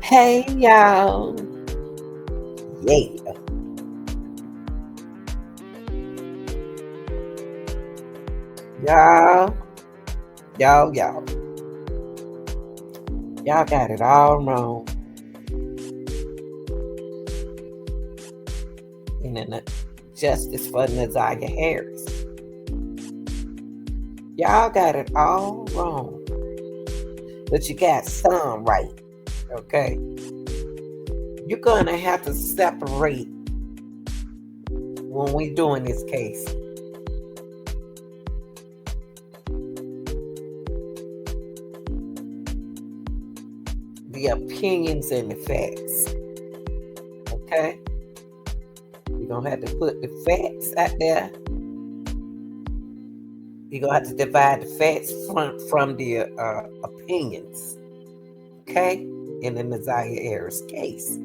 Hey y'all. Yeah. Y'all. Y'all. Y'all got it all wrong. And then the justice for Nazaria Harris. Y'all got it all wrong. But you got some right. Okay. You're gonna have to separate when we doing this case. The opinions and the facts. Okay? You're gonna have to put the facts out there. You're gonna have to divide the facts from the opinions. Okay? In the Nazaria Harris case.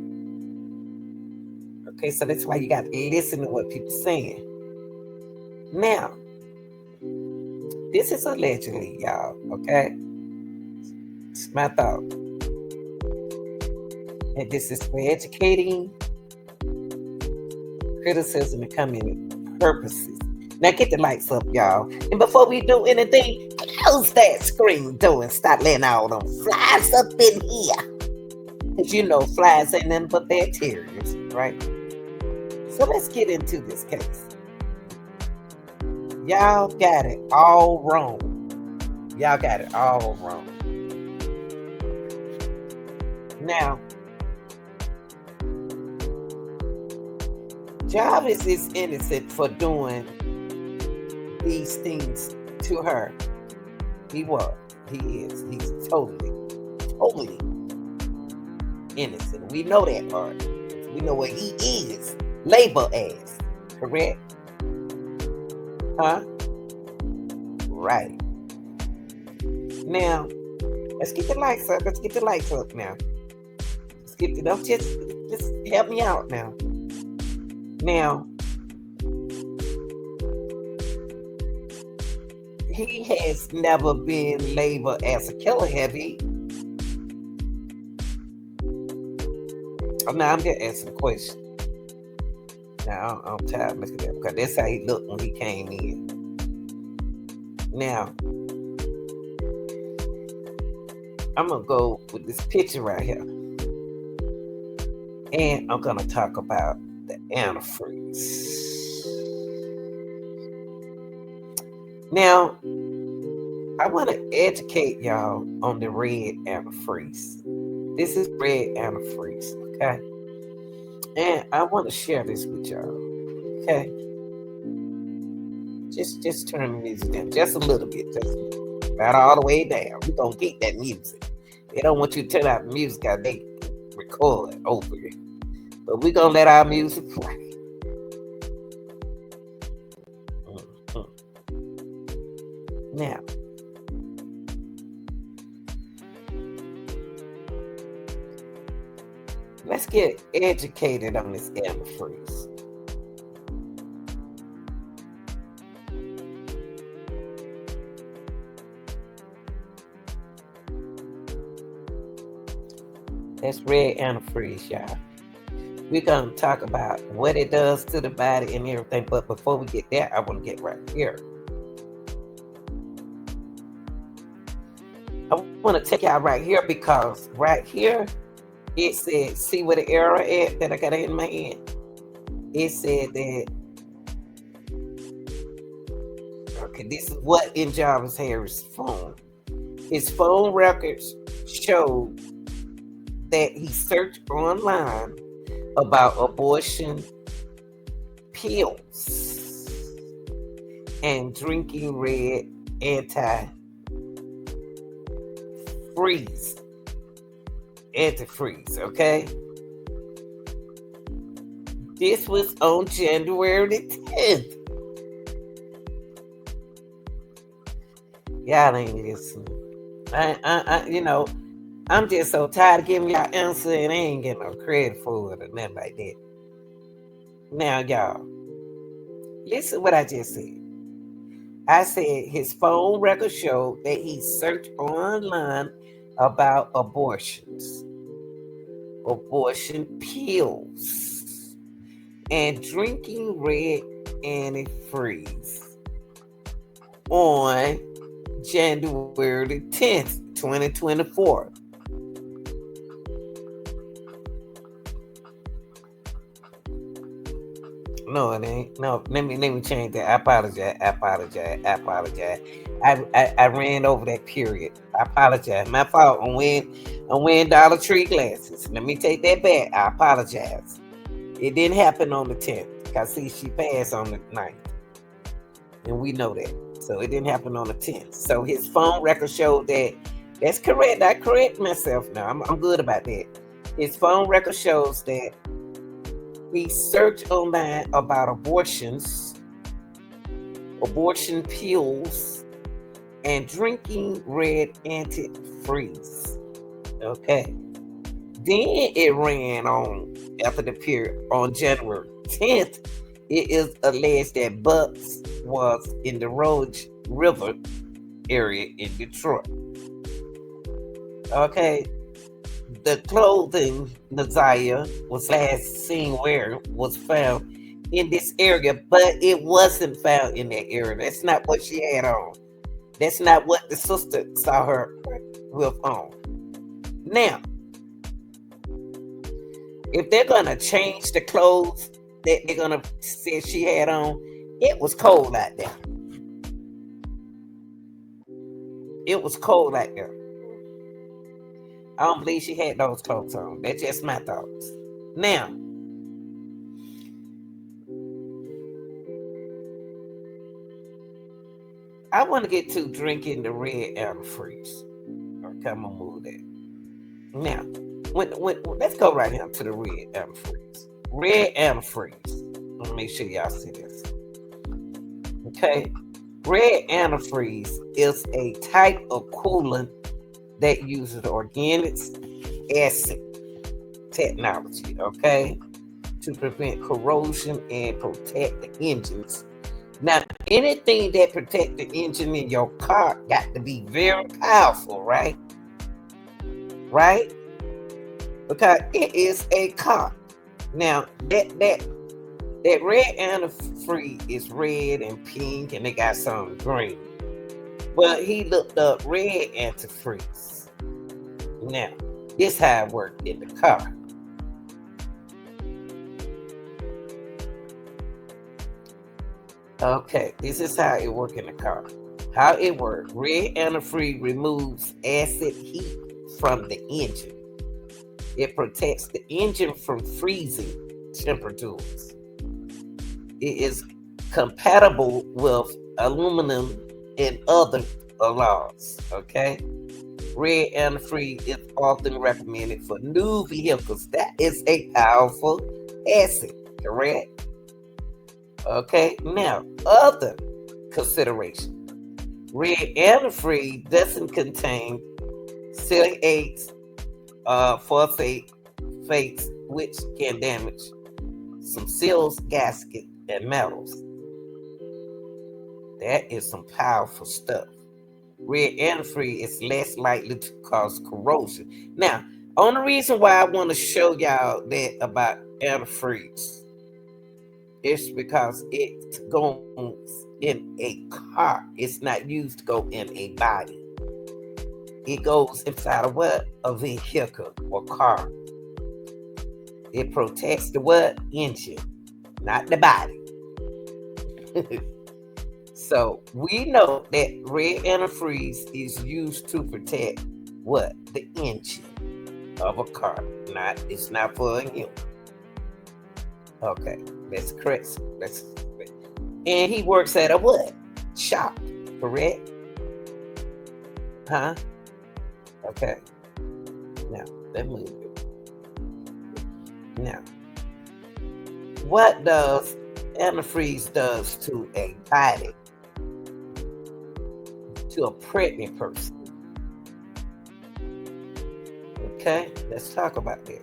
Okay, so that's why you got to listen to what people saying. Now, this is allegedly, y'all, okay? It's my thought. And this is for educating, criticism, and community purposes. Now get the lights up, y'all. And before we do anything, close that screen door and stop letting all them flies up in here. Because you know flies ain't nothing but bacteria, right? So let's get into this case. Y'all got it all wrong. Y'all got it all wrong. Now, Jarvis is innocent for doing these things to her. He was. He is. He's totally innocent. We know that part. We know what he is labeled as. Correct? Huh? Right. Now, let's get the lights up. Let's get the lights up now. Let's get it up. Just help me out now. Now, he has never been labeled as a killer, have he? Now, I'm just asking a question. Now, I'm tired of looking at that because that's how he looked when he came in. Now, I'm going to go with this picture right here. And I'm going to talk about the antifreeze. Now, I want to educate y'all on the red antifreeze. This is red antifreeze, okay? And I want to share this with y'all, okay? Just turn the music down just a little bit, just not all the way down. We're going to get that music. They don't want you to turn out the music because they record over it. But we're going to let our music play. Now, let's get educated on this antifreeze. That's red antifreeze, y'all. We're going to talk about what it does to the body and everything. But before we get there, I want to get right here. I want to take y'all right here because right here, it said, see where the arrow at that I got in my hand? It said that, okay, this is what in Jarvis Harris' phone. His phone records showed that he searched online about abortion pills and drinking red antifreeze, okay? This was on January the 10th. Y'all ain't listening. I'm just so tired of giving y'all answer and I ain't getting no credit for it or nothing like that. Now, y'all, listen to what I just said. I said his phone records showed that he searched online about abortions. abortion pills, and drinking red antifreeze on January the 10th, 2024. No, it ain't. No, let me change that. I apologize. I ran over that period. I apologize. My fault. I'm wearing Dollar Tree glasses. Let me take that back. I apologize. It didn't happen on the 10th. Cause see, she passed on the 9th. And we know that. So it didn't happen on the 10th. So his phone record showed that. That's correct. I correct myself now. I'm good about that. His phone record shows that he searched online about abortions, abortion pills, and drinking red antifreeze. Okay. Then it ran on after the period on January 10th. It is alleged that Bucks was in the Rogue River area in Detroit. Okay. The clothing Nazaya was last seen wearing was found in this area, but it wasn't found in that area. That's not what she had on. That's not what the sister saw her with on. Now, if they're gonna change the clothes that they're gonna say she had on, it was cold out there. It was cold out there. I don't believe she had those clothes on. That's just my thoughts. Now, I want to get to drinking the red antifreeze. Okay, I'm gonna move that. Now, when let's go right now to the red antifreeze. Red antifreeze. Let me make sure y'all see this. Okay, red antifreeze is a type of coolant that uses organic acid technology, okay, to prevent corrosion and protect the engines. Now, anything that protect the engine in your car got to be very powerful, right? Right? Because it is a car. Now, that red antifreeze is red and pink, and they got some green. But he looked up red antifreeze. Now, this how it worked in the car. Okay, this is how it worked in the car. How it worked. Red antifreeze removes acid heat from the engine. It protects the engine from freezing temperatures. It is compatible with aluminum and other alloys. Okay. Red antifreeze is often recommended for new vehicles. That is a powerful acid, correct? Okay. Now, other consideration. Red antifreeze doesn't contain silicates, phosphates, which can damage some seals, gaskets, and metals. That is some powerful stuff. Red antifreeze is less likely to cause corrosion. Now, only reason why I want to show y'all that about antifreeze is because it goes in a car. It's not used to go in a body. It goes inside of what? A vehicle or car. It protects the what? Engine, not the body. So we know that red antifreeze is used to protect what? The engine of a car. It's not for a human. Okay, that's correct. And he works at a what? Shop, correct? Huh? Okay. Now, let's move it. Now, what does antifreeze does to a body? To a pregnant person. Okay, let's talk about that.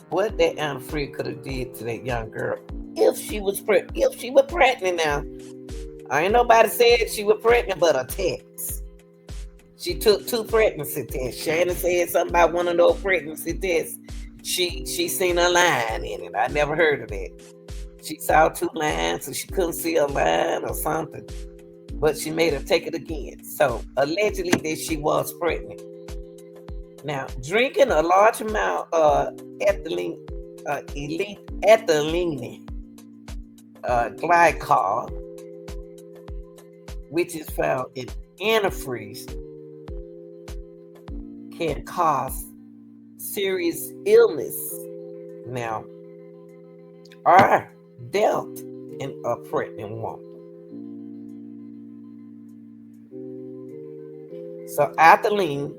What that antifreeze could have did to that young girl if she was pregnant now. I ain't nobody said she was pregnant but a text. She took 2 pregnancy tests. Shannon said something about one of those pregnancy tests. She seen a line in it. I never heard of that. She saw 2 lines, so she couldn't see a line or something. But she made her take it again. So allegedly that she was pregnant. Now, drinking a large amount of ethylene glycol, which is found in antifreeze, can cause serious illness now or death in a pregnant woman. So ethylene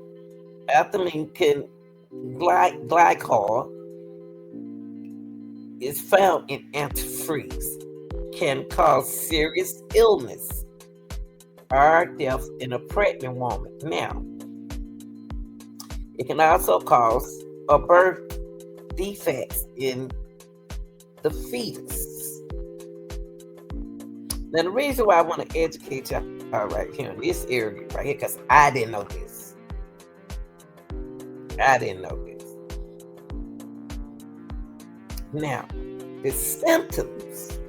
can glycol is found in antifreeze, can cause serious illness or death in a pregnant woman. Now, it can also cause a birth defects in the fetus. Now, the reason why I want to educate y'all right here in this area right here, because I didn't know this. Now, the symptoms,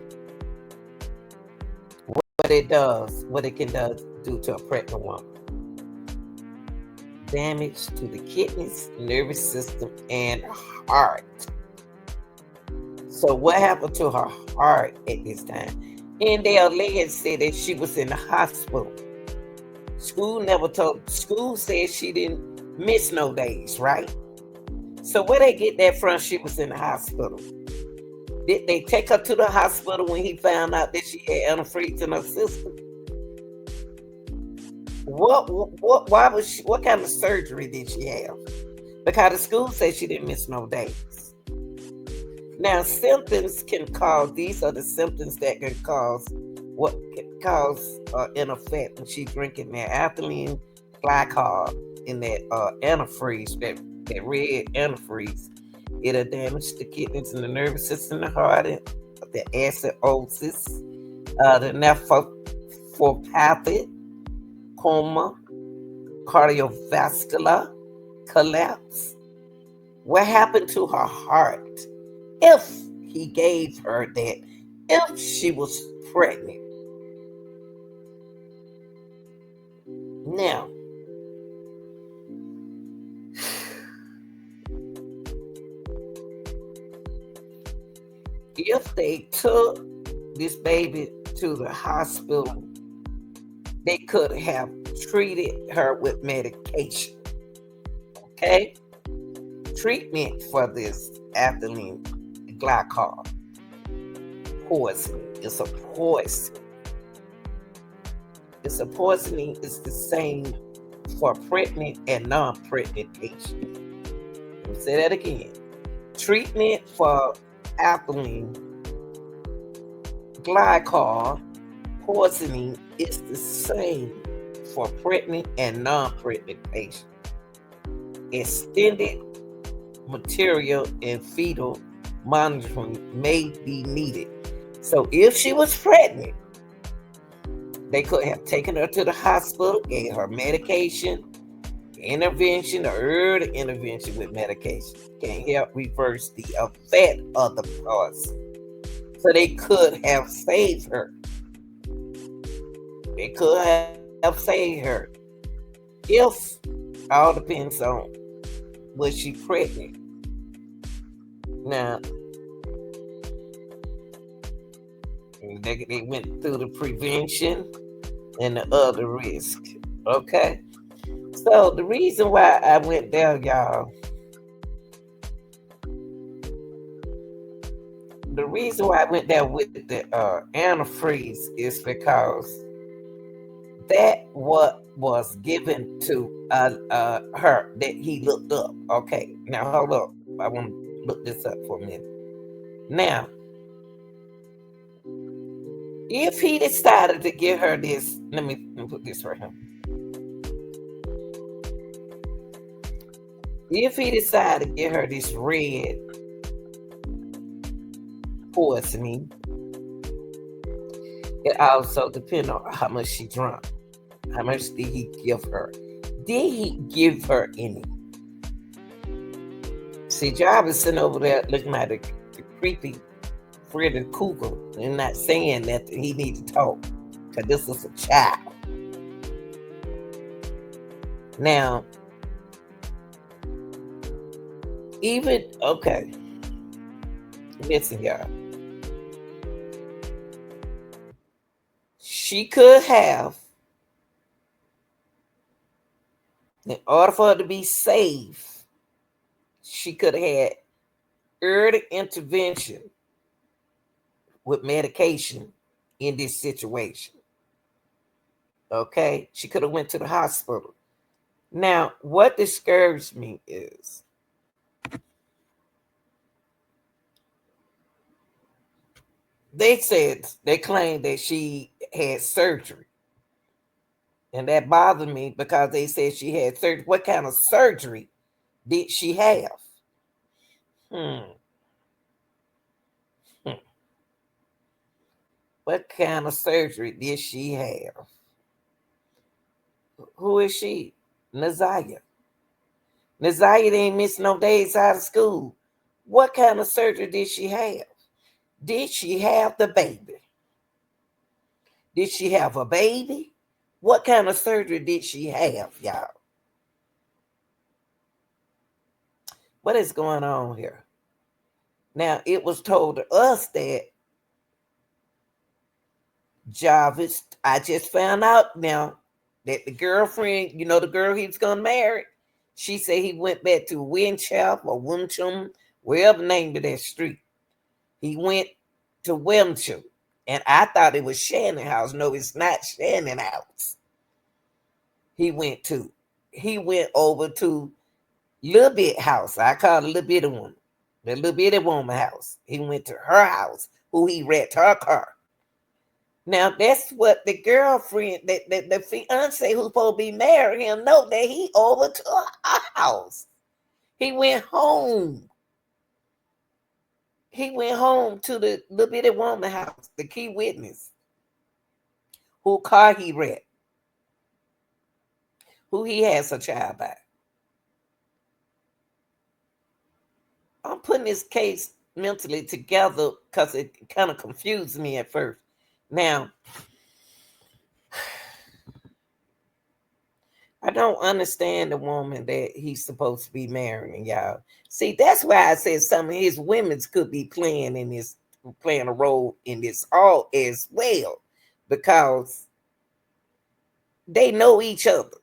what it can do to a pregnant woman. Damage to the kidneys, nervous system, and heart. So what happened to her heart at this time? And they alleged said that she was in the hospital. School said she didn't miss no days, right? So where they get that from? She was in the hospital. Did they take her to the hospital when he found out that she had antifreeze in her system? What kind of surgery did she have? Because the school said she didn't miss no days. Now, symptoms can cause, these are the symptoms that can cause an effect when she's drinking that ethylene glycol in that antifreeze, that red antifreeze. It'll damage the kidneys and the nervous system, the heart, the acidosis, the nephropathy, coma, cardiovascular collapse. What happened to her heart if he gave her that, if she was pregnant? Now, if they took this baby to the hospital, they could have treated her with medication. Okay? Treatment for this ethylene glycol poisoning. It's a poison. It's the same for pregnant and non-pregnant patients. Let me say that again. Treatment for ethylene glycol poisoning is the same for pregnant and non-pregnant patients. Extended material and fetal monitoring may be needed. So if she was pregnant, they could have taken her to the hospital, gave her medication, early intervention with medication can help reverse the effect of the poison. So they could have saved her. They could have saved her. If all depends on, was she pregnant? Now, they went through the prevention and the other risk. Okay? So the reason why I went there, y'all, the reason why I went there with the antifreeze is because that what was given to her that he looked up. Okay, now hold up. I want to look this up for a minute. Now, if he decided to give her this, let me put this right here. If he decided to give her this red poisoning, it also depends on how much she drank. How much did he give her? Did he give her any? See, Jarvis sitting over there looking like the creepy Freddy Cougar and not saying nothing. He need to talk because this is a child. Now, even, okay, listen, y'all. She could have, in order for her to be safe, she could have had early intervention with medication in this situation. Okay, she could have went to the hospital. Now, what discouraged me is they claimed that she had surgery. And that bothered me because they said she had surgery. What kind of surgery did she have? What kind of surgery did she have? Who is she? Naziah. Naziah ain't missed no days out of school. What kind of surgery did she have? Did she have the baby? Did she have a baby? What kind of surgery did she have, y'all? What is going on here? Now, it was told to us that Jarvis, I just found out now that the girlfriend, you know, the girl he was going to marry, she said he went back to Winchell or Winchum, wherever named of that street. He went to Winchell, and I thought it was Shannon House. No, it's not Shannon House. He went over to Little Bit House. I call it Little Bitty Woman. The Little Bitty Woman house. He went to her house, who he wrecked her car. Now, that's what the girlfriend, the fiance who's supposed to be marrying him, know that he over to her house. He went home. He went home to the Little Bitty Woman house, the key witness, who car he wrecked, who he has a child by. I'm putting this case mentally together because it kind of confused me at first. Now, I don't understand the woman that he's supposed to be marrying, y'all. See, that's why I said some of his women's could be playing a role in this all as well, because they know each other.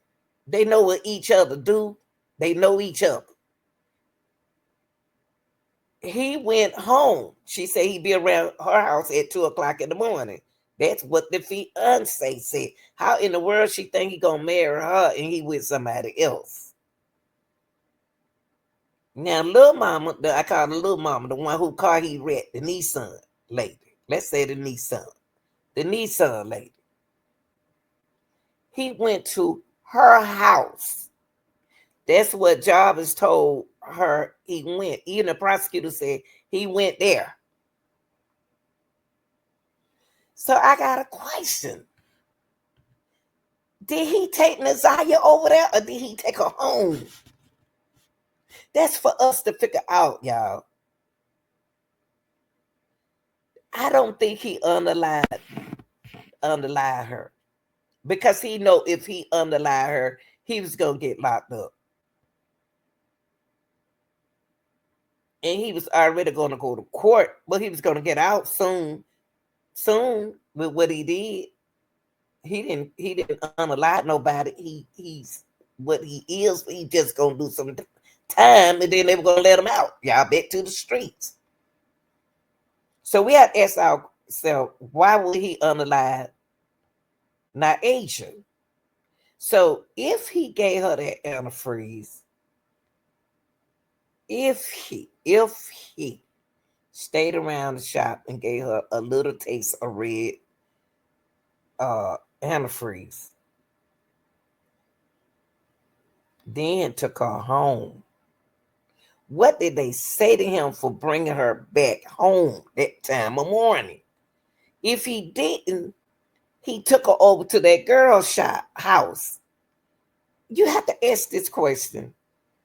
They know what each other do. They know each other. He went home. She said he'd be around her house at 2:00 in the morning. That's what the fiance said. How in the world she think he gonna marry her and he with somebody else? Now, little mama, I call her little mama, the one who car he wrecked, the Nissan lady. Let's say the Nissan lady. He went to her house. That's what Jarvis told her he went. Even the prosecutor said he went there. So I got a question. Did he take Naziah over there or did he take her home? That's for us to figure out, y'all. I don't think he underlied her, because he know if he underlied her, he was going to get locked up. And he was already going to go to court, but he was going to get out soon with what he did. He didn't unalive nobody. He's what he is. He just gonna do some time, and then they were gonna let him out. Y'all back to the streets. So we have to ask ourselves, why would he unalive not Asian? So if he gave her that antifreeze, if he stayed around the shop and gave her a little taste of red antifreeze, then took her home, what did they say to him for bringing her back home that time of morning? If he didn't, he took her over to that girl's house You have to ask this question.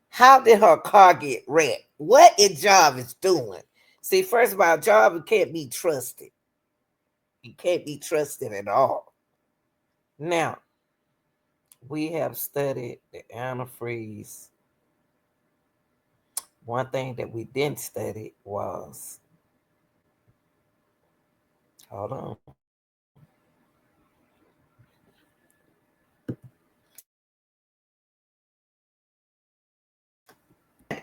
How did her car get wrecked? What is Jarvis doing? See, first of all, Jarvis can't be trusted. He can't be trusted at all. Now, we have studied the antifreeze. One thing that we didn't study was, hold on,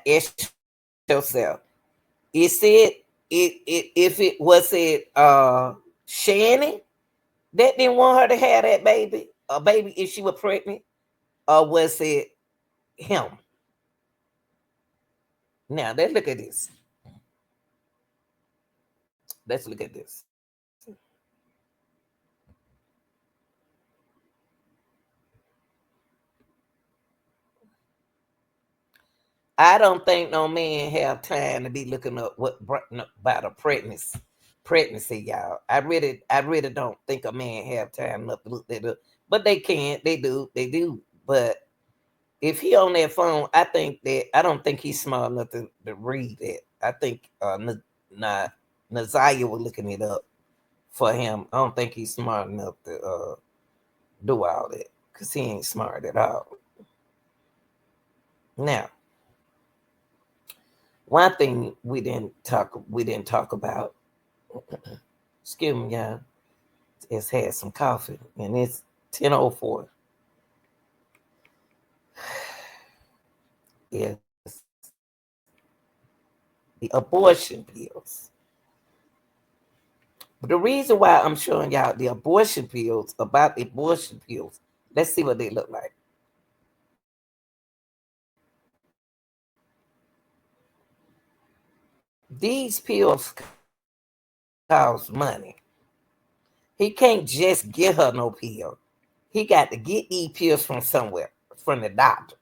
ask yourself, is it if it was it Shannon that didn't want her to have that baby, a baby if she was pregnant, or was it him? Now let's look at this. Let's look at this. I don't think no man have time to be looking up what about a pregnancy, y'all. I really don't think a man have time enough to look that up. But they can, they do. But if he on that phone, I don't think he's smart enough to read it. I think Naziah was looking it up for him. I don't think he's smart enough to do all that because he ain't smart at all. Now, one thing we didn't talk about. Excuse me, y'all. It's had some coffee, and it's 10:04. Yes, the abortion pills. But the reason why I'm showing y'all the abortion pills about the abortion pills, let's see what they look like. These pills cost money. He can't just get her no pill. He got to get these pills from somewhere, from the doctor.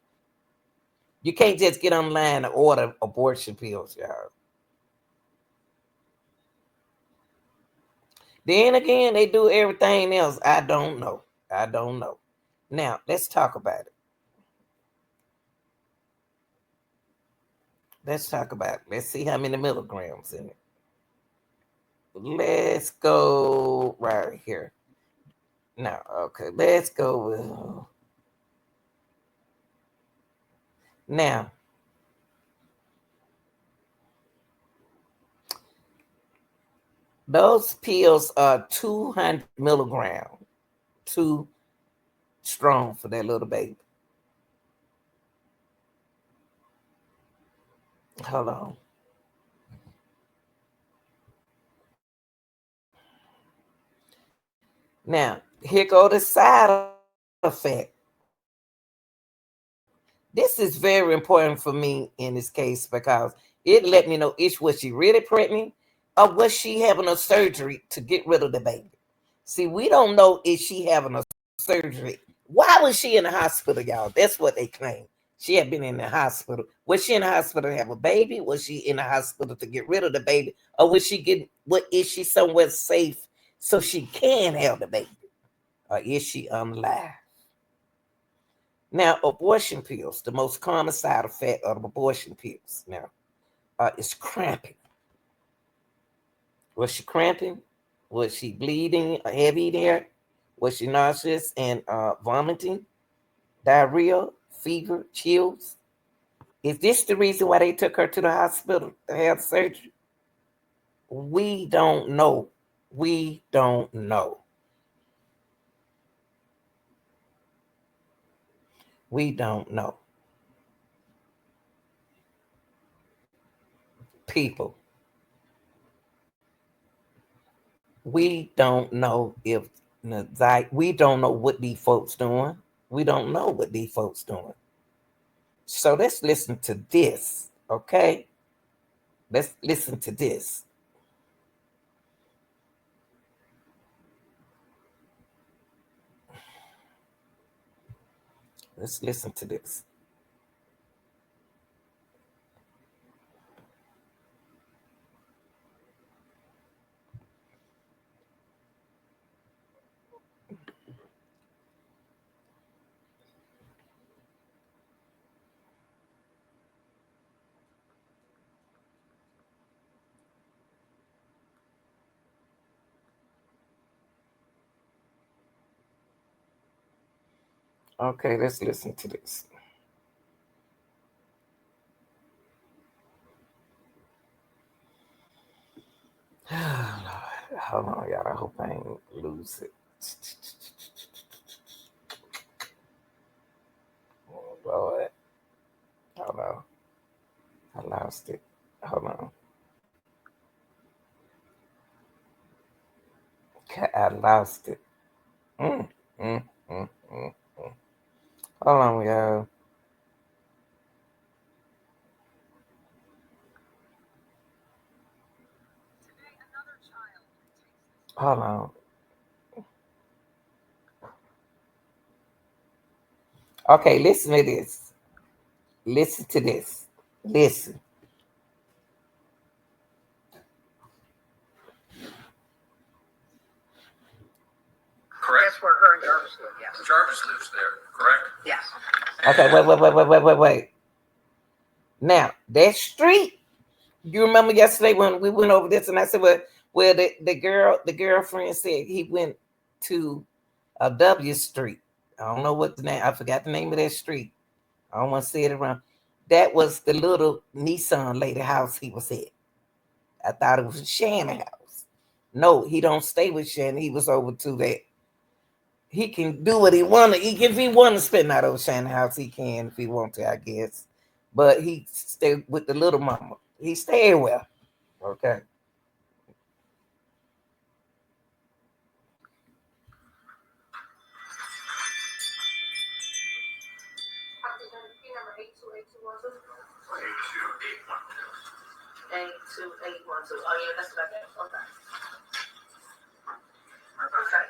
You can't just get online and order abortion pills, y'all. Then again, they do everything else. I don't know. I don't know. Now, let's talk about it. Let's talk about it. Let's see how many milligrams in it. Let's go right here. Now, okay, let's go with. Now, those pills are 200 milligrams. Too strong for that little baby. Hold on. Now, here go the side effect. This is very important for me in this case because it let me know was she really pregnant or was she having a surgery to get rid of the baby? See, we don't know if she having a surgery. Why was she in the hospital, y'all? That's what they claim. She had been in the hospital. Was she in the hospital to have a baby? Was she in the hospital to get rid of the baby? Or was she getting, what is she somewhere safe so she can have the baby? Or is she alive? Now, abortion pills, the most common side effect of abortion pills now is cramping. Was she cramping? Was she bleeding, heavy there? Was she nauseous and vomiting, diarrhea, fever, chills? Is this the reason why they took her to the hospital to have surgery? We don't know. We don't know. We don't know. People, we don't know if we don't know what these folks doing. We don't know what these folks doing. So let's listen to this, okay? Let's listen to this. Let's listen to this. Okay, let's listen to this. Hold on, y'all. I hope I ain't lose it. Oh, Lord. Hold on. I lost it. Hold on. I lost it. Mm, mm, mm, mm, mm. Hold on, y'all. Hold on. Okay, listen to this. Listen to this. Listen. Correct. That's where her and Jarvis live, yes. Jarvis lives there, correct? Yes. Okay, wait. Now, that street, you remember yesterday when we went over this and I said, well, where the girlfriend said he went to a W Street. I don't know what the name, I forgot the name of that street. I don't want to say it around. That was the little Nissan lady house he was at. I thought it was Shannon house. No, he don't stay with Shannon. He was over to that. He can do what he want to. If he want to spend out of Shannon house, he can if he want to, I guess. But he stayed with the little mama. He stayed well. Okay. Number 82812. Oh yeah, that's what I got. Okay. Okay.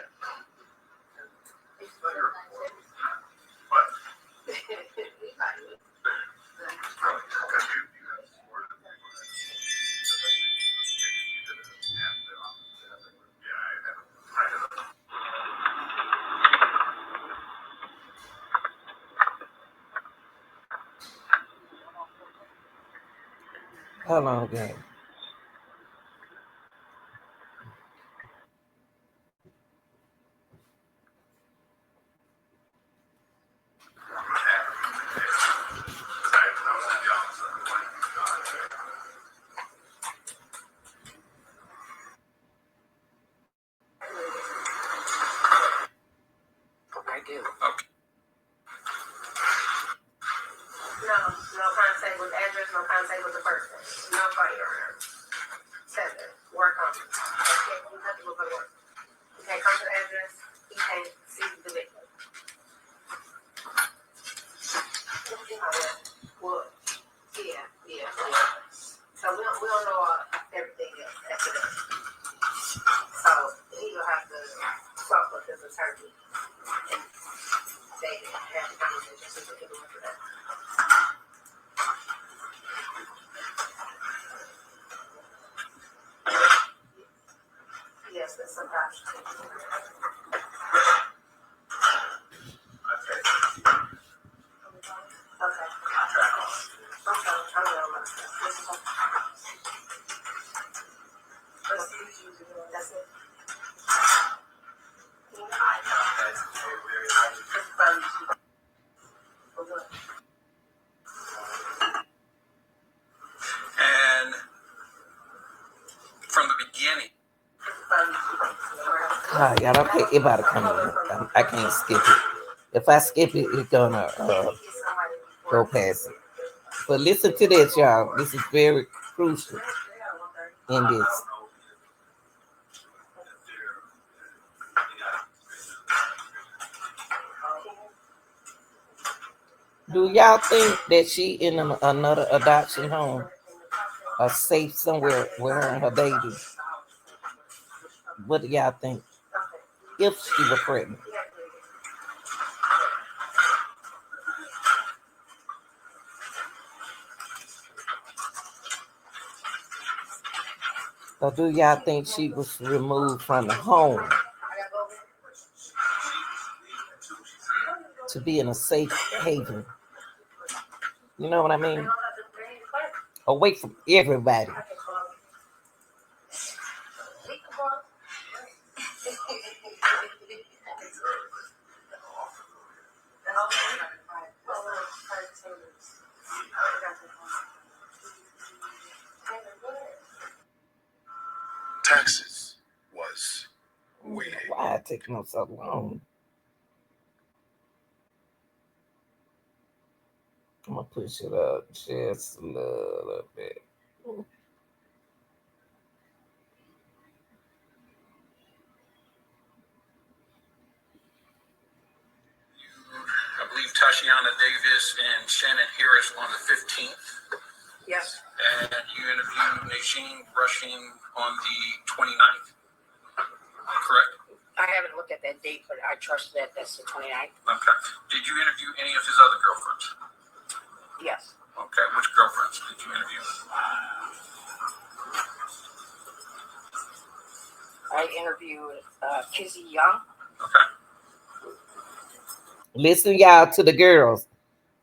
What? Hold on, gang. I do. Okay. No contact with address, no contact with the person. No fire. 7. Work on it. Okay, you have to look at work. You can't come to the address. You can't see the victim. Well, yeah. So we don't know everything else after that. So he'll have to talk with his attorney and they have the conversation so we can do for that. Yes, that's some option. Okay. I'm going myself. That's it. And from the beginning. Y'all, okay, it about to come in. I can't skip it. If I skip it, it's gonna go past it. But listen to this, y'all. This is very crucial in this. Do y'all think that she in another adoption home, or safe somewhere with her and her baby? What do y'all think? If she was pregnant, or do y'all think she was removed from the home to be in a safe haven? You know what I mean? Away from everybody. taking them so long? I'm gonna push it up just a little bit. I believe Tashiana Davis and Shannon Harris on the 15th. Yes. And you interviewed Najeen Rushing on the 29th. Correct? I haven't looked at that date, but I trust that that's the 29th. Okay. Did you interview any of his other girlfriends? Yes. Okay. Which girlfriends did you interview? I interviewed Kizzy Young. Okay. Listen, y'all, to the girls.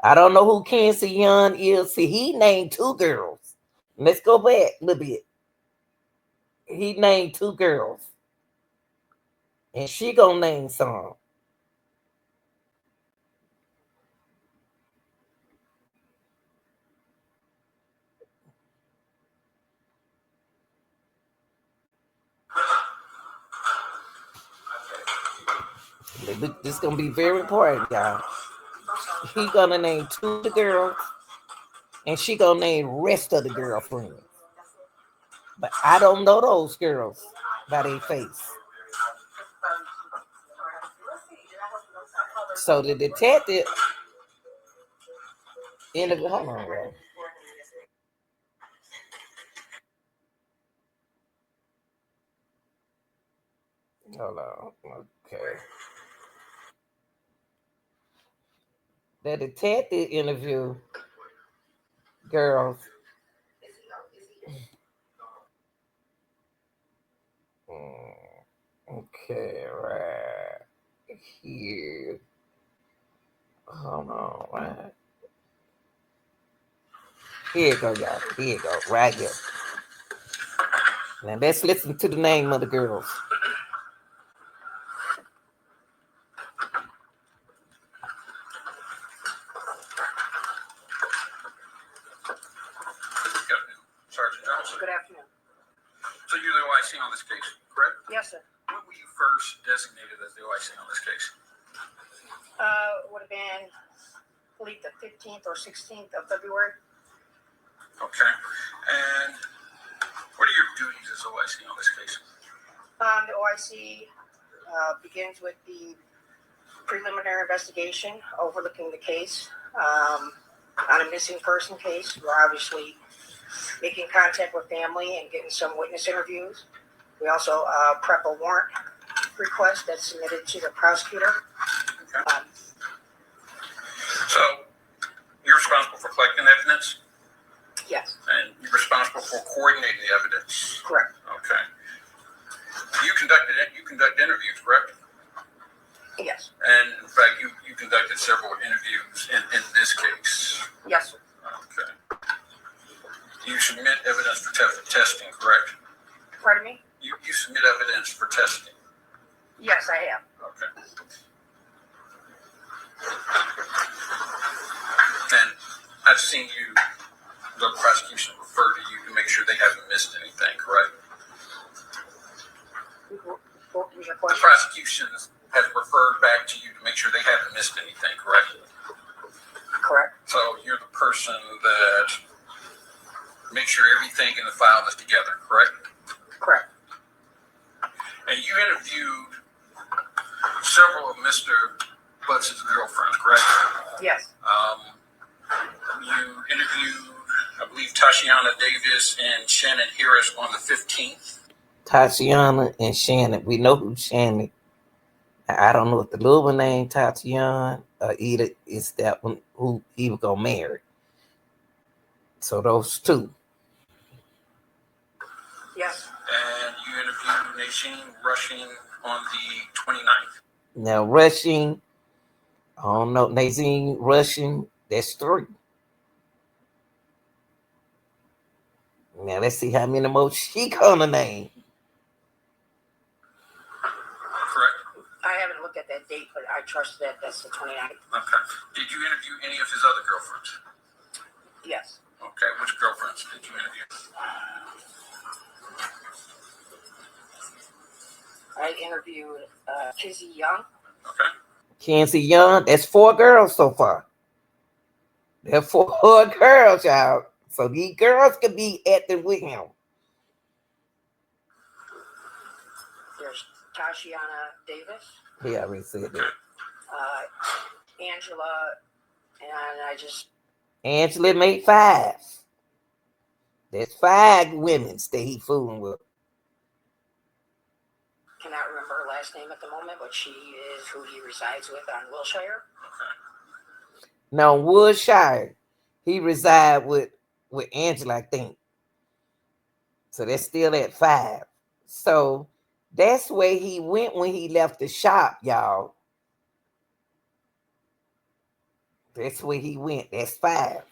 I don't know who Kenzie Young is. See, he named 2 girls. Let's go back a little bit. He named 2 girls. And she gonna name some. This is gonna be very important, y'all. He gonna name 2 of the girls, and she gonna name rest of the girlfriends. But I don't know those girls by their face. So the detective interview. Hold on, bro. Hold on. Okay. The detective interview girls. Okay, right here. Hold on, right. Here you go, y'all. Here you go, right here. Now let's listen to the name of the girls. Sergeant Johnson. Good afternoon. So you're the OIC on this case, correct? Yes, sir. When were you first designated as the OIC on this case? Would have been, I believe, the 15th or 16th of February. Okay. And what are your duties as OIC on this case? The OIC begins with the preliminary investigation, overlooking the case. On a missing person case, we're obviously making contact with family and getting some witness interviews. We also prep a warrant request that's submitted to the prosecutor. Okay. So you're responsible for collecting evidence? Yes. And you're responsible for coordinating the evidence? Correct. Okay. You conduct interviews, correct? Yes. And in fact, you conducted several interviews in this case. Yes, sir. Okay. You submit evidence for testing, correct? Pardon me? You submit evidence for testing. Yes, I am. Okay. And I've seen the prosecution refer to you to make sure they haven't missed anything, correct? What was your The question? prosecution has referred back to you to make sure they haven't missed anything, correct? Correct. So you're the person that makes sure everything in the file is together, correct? Correct. And you interviewed several of Mr. Butts' girlfriends, correct? Yes. You interviewed, I believe, Tashiana Davis and Shannon Harris on the 15th. Tatiana and Shannon. We know who Shannon. I don't know if the little one named Tatiana or either is that one who he was gonna marry. So those 2. Yes. And you interviewed Najeen Rushing on the 29th. Now Rushing, I don't know, Nazine Rushing, that's 3. Now let's see how many more she gonna name. Correct? I haven't looked at that date, but I trust that that's the 29th. Okay. Did you interview any of his other girlfriends? Yes. Okay. Which girlfriends did you interview? I interviewed Kizzy Young. Okay. Kenzie Young. That's 4 girls so far. That's 4 girls, y'all. So these girls could be acting with him. There's Tashiana Davis. He already said that. Angela, and I just... Angela made 5. There's 5 women that he fooling with. Cannot remember her last name at the moment, but she is who he resides with on Wilshire. No, Woodshire. He reside with Angela, I think. So that's still at 5. So that's where he went when he left the shop, y'all. That's where he went. That's 5.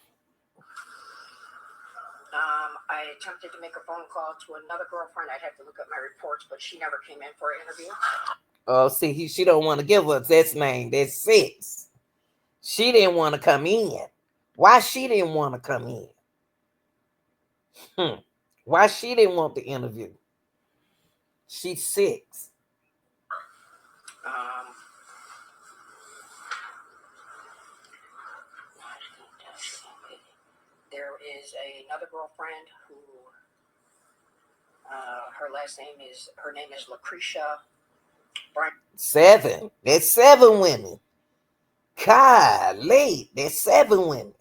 I attempted to make a phone call to another girlfriend. I'd have to look at my reports, but she never came in for an interview. Oh, see, she don't want to give us that name. That's 6. She didn't want to come in. Why she didn't want to come in? Why she didn't want the interview? She's 6. There is another girlfriend who her name is Lucretia Brian. 7. That's 7 women. Golly, there's 7 women.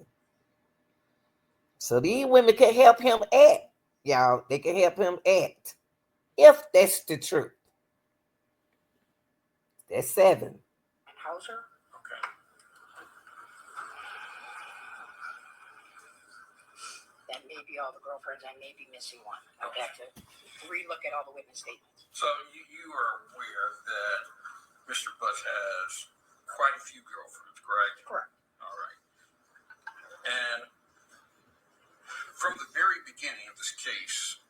So these women can help him act, y'all. They can help him act. If that's the truth. That's 7. Hauser. Okay. That may be all the girlfriends. I may be missing one. I'll have to relook at all the witness statements. So you are aware that Mr. Butts has quite a few girlfriends, correct? Correct. All right. And from the very beginning of this case,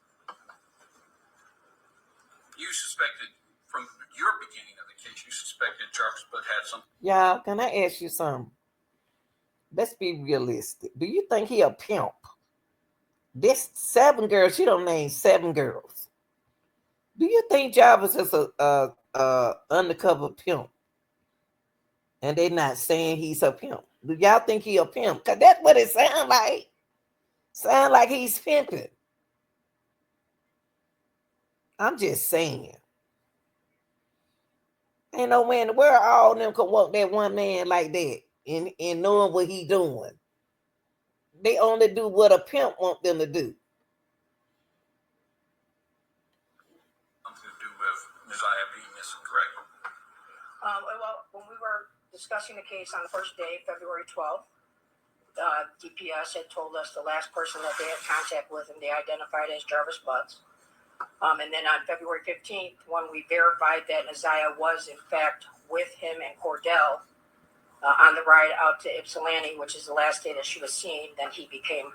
you suspected, from your beginning of the case, you suspected Jarvis Butts had something. Y'all, can I ask you something? Let's be realistic. Do you think he a pimp? This 7 girls, she don't name 7 girls. Do you think Jarvis is a undercover pimp? And they not saying he's a pimp. Do y'all think he a pimp? Because that's what it sounds like. Sound like he's pimping. I'm just saying. Ain't no way in the world all of them could want that one man like that and knowing what he doing. They only do what a pimp want them to do. Something to do with Messiah being missing, correct? Well, when we were discussing the case on the first day, February 12th, DPS had told us the last person that they had contact with and they identified as Jarvis Butts. And then on February 15th, when we verified that Isaiah was in fact with him and Cordell on the ride out to Ypsilanti, which is the last day that she was seen, then he became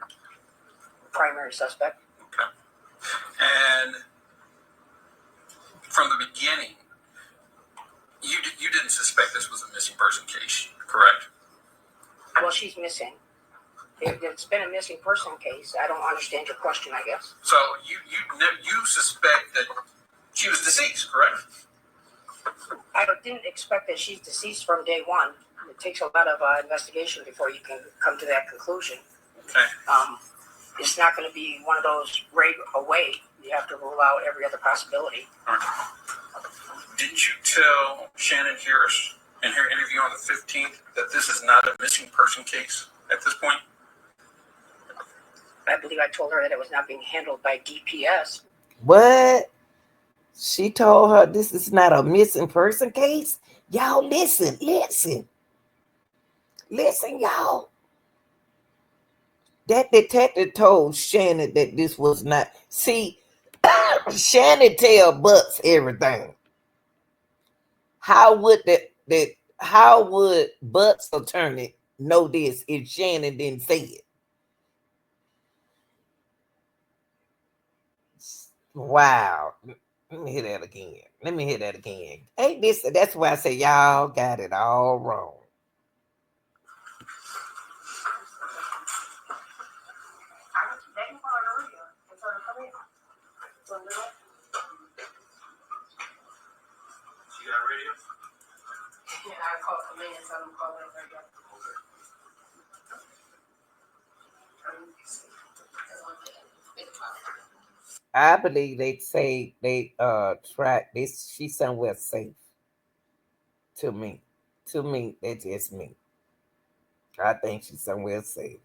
primary suspect. Okay. And from the beginning, you didn't suspect this was a missing person case, correct? Well, she's missing. It's been a missing person case. I don't understand your question, I guess. So you suspect that she was deceased, correct? I didn't expect that she's deceased from day one. It takes a lot of investigation before you can come to that conclusion. Okay. It's not going to be one of those right away. You have to rule out every other possibility. All right. Didn't you tell Shannon Harris in her interview on the 15th that this is not a missing person case at this point? I believe I told her that it was not being handled by DPS. What? She told her this is not a missing person case? Y'all listen, y'all. That detective told Shannon that this was not. See, Shannon tell Butts everything. How would Butts' attorney know this if Shannon didn't say it? Wow. Let me hear that again. Hey, that's why I say y'all got it all wrong. call command, tell them call it right back. I believe they say they track this. She's somewhere safe. To me, that's just me. I think she's somewhere safe.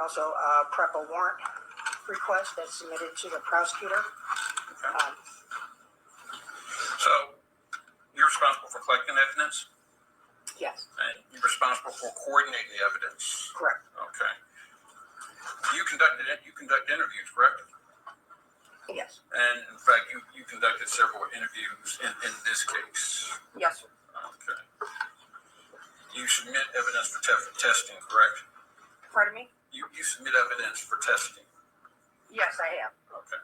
Also, prep a warrant request that's submitted to the prosecutor. Okay. So you're responsible for collecting evidence, Yes, and you're responsible for coordinating the evidence. correct. Okay. You conduct interviews, correct? Yes, And in fact, you conducted several interviews in this case. yes, sir. Okay. You submit evidence for testing, correct? Pardon me? You submit evidence for testing. Yes, I have. Okay.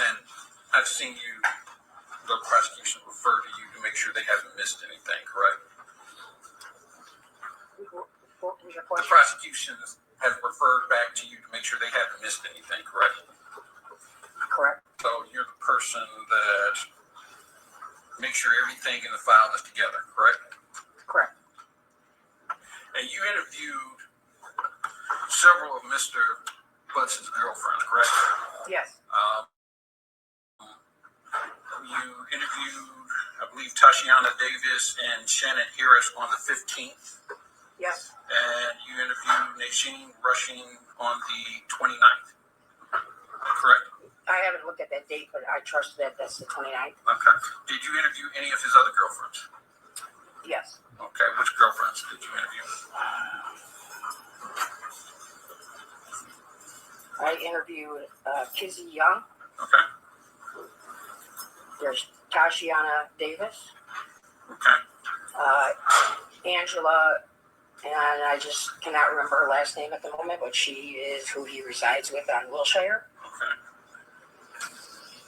And I've seen the prosecution refer to you to make sure they haven't missed anything, correct? What was your The question? prosecution has referred back to you to make sure they haven't missed anything, correct? Correct. So you're the person that makes sure everything in the file is together, correct? Correct. And you interviewed several of Mr. Butts' girlfriends, correct? Yes, You interviewed, I believe, Tashiana Davis and Shannon Harris on the 15th. yes, And you interviewed Najeen Rushing on the 29th. Correct? I haven't looked at that date, but I trust that that's the 29th. Okay. Did you interview any of his other girlfriends? Yes. Okay. Which girlfriends did you interview? I interviewed Kizzy Young. Okay. There's Tashiana Davis, Okay. Angela, and I just cannot remember her last name at the moment, but she is who he resides with on Wilshire. Okay.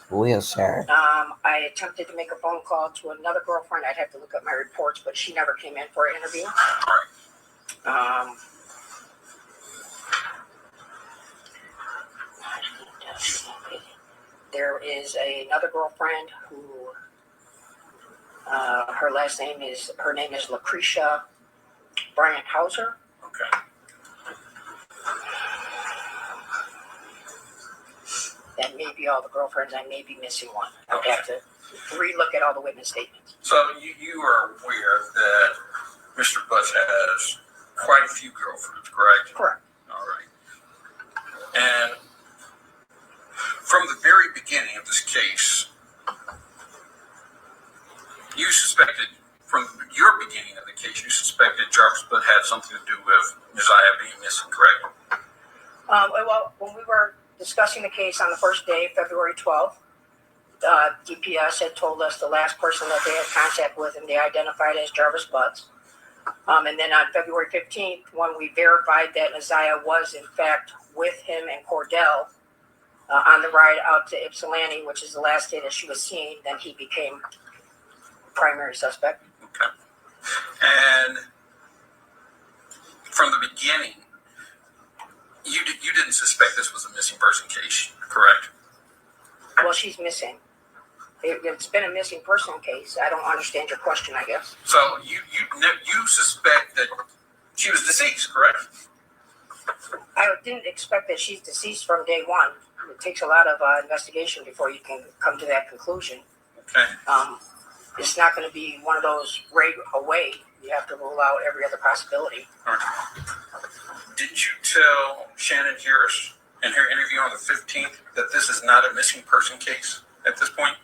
Wilshire. I attempted to make a phone call to another girlfriend. I'd have to look up my reports, but she never came in for an interview. All right. There is another girlfriend who her name is Lucretia Bryant Hauser. Okay. That may be all the girlfriends. I may be missing one. I'd Okay. have to relook at all the witness statements. So you are aware that Mr. Butts has quite a few girlfriends, correct? Correct. All right. And from the very beginning of this case, you suspected, from your beginning of the case, you suspected Jarvis Butt had something to do with Messiah being missing, correct? Well, when we were discussing the case on the first day, February 12th, DPS had told us the last person that they had contact with and they identified as Jarvis Butts. And then on February 15th, when we verified that Isaiah was in fact with him and Cordell on the ride out to Ypsilanti, which is the last day that she was seen, then he became primary suspect. Okay. And from the beginning, you didn't suspect this was a missing person case, correct? Well, she's missing. It's been a missing person case. I don't understand your question, I guess. So you suspect that she was deceased, correct? I didn't expect that she's deceased from day one. It takes a lot of investigation before you can come to that conclusion. Okay. It's not going to be one of those right away. You have to rule out every other possibility. All right. Did you tell Shannon Harris in her interview on the 15th that this is not a missing person case at this point?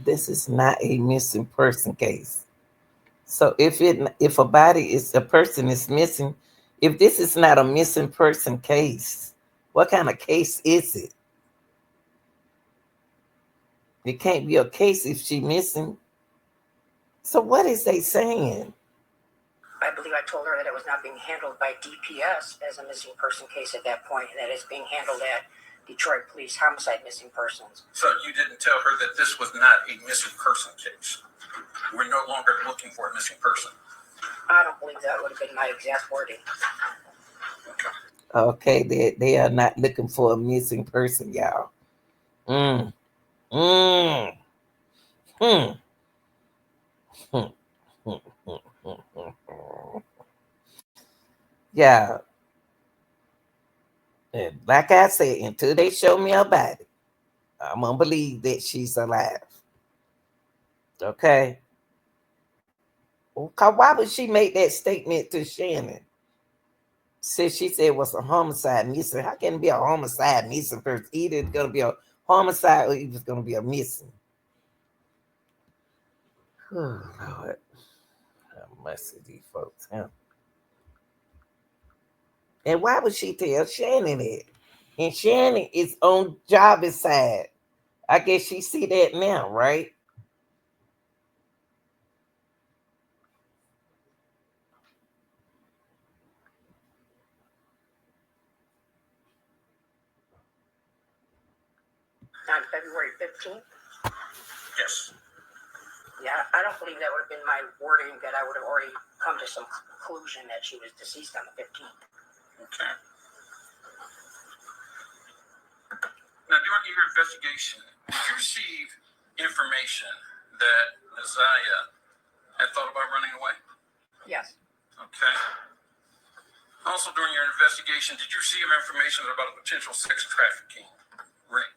This is not a missing person case. So if a person is missing, if this is not a missing person case, what kind of case is it? It can't be a case if she's missing. So what is they saying? I believe I told her that it was not being handled by DPS as a missing person case at that point, and that it's being handled at Detroit Police Homicide Missing Persons. So you didn't tell her that this was not a missing person case. We're no longer looking for a missing person. I don't believe that would have been my exact wording. Okay, they are not looking for a missing person, y'all. Mm. Mm. Hmm. Hmm. Hmm. Hmm. Hmm. Yeah. And like I said, until they show me her body, I'm gonna believe that she's alive. Okay. Okay, why would she make that statement to Shannon? Since she said it was a homicide missing, how can it be a homicide missing person? Either it's gonna be a homicide or it's gonna be a missing. Oh Lord. Have mercy, these folks, huh? And why would she tell Shannon it? And Shannon is on Jarvis' side. I guess she see that now, right? On February 15th? Yes. Yeah, I don't believe that would have been my wording, that I would have already come to some conclusion that she was deceased on the 15th. Okay. Now, during your investigation, did you receive information that Isaiah had thought about running away? Yes. Okay. Also, during your investigation, did you receive information about a potential sex trafficking ring?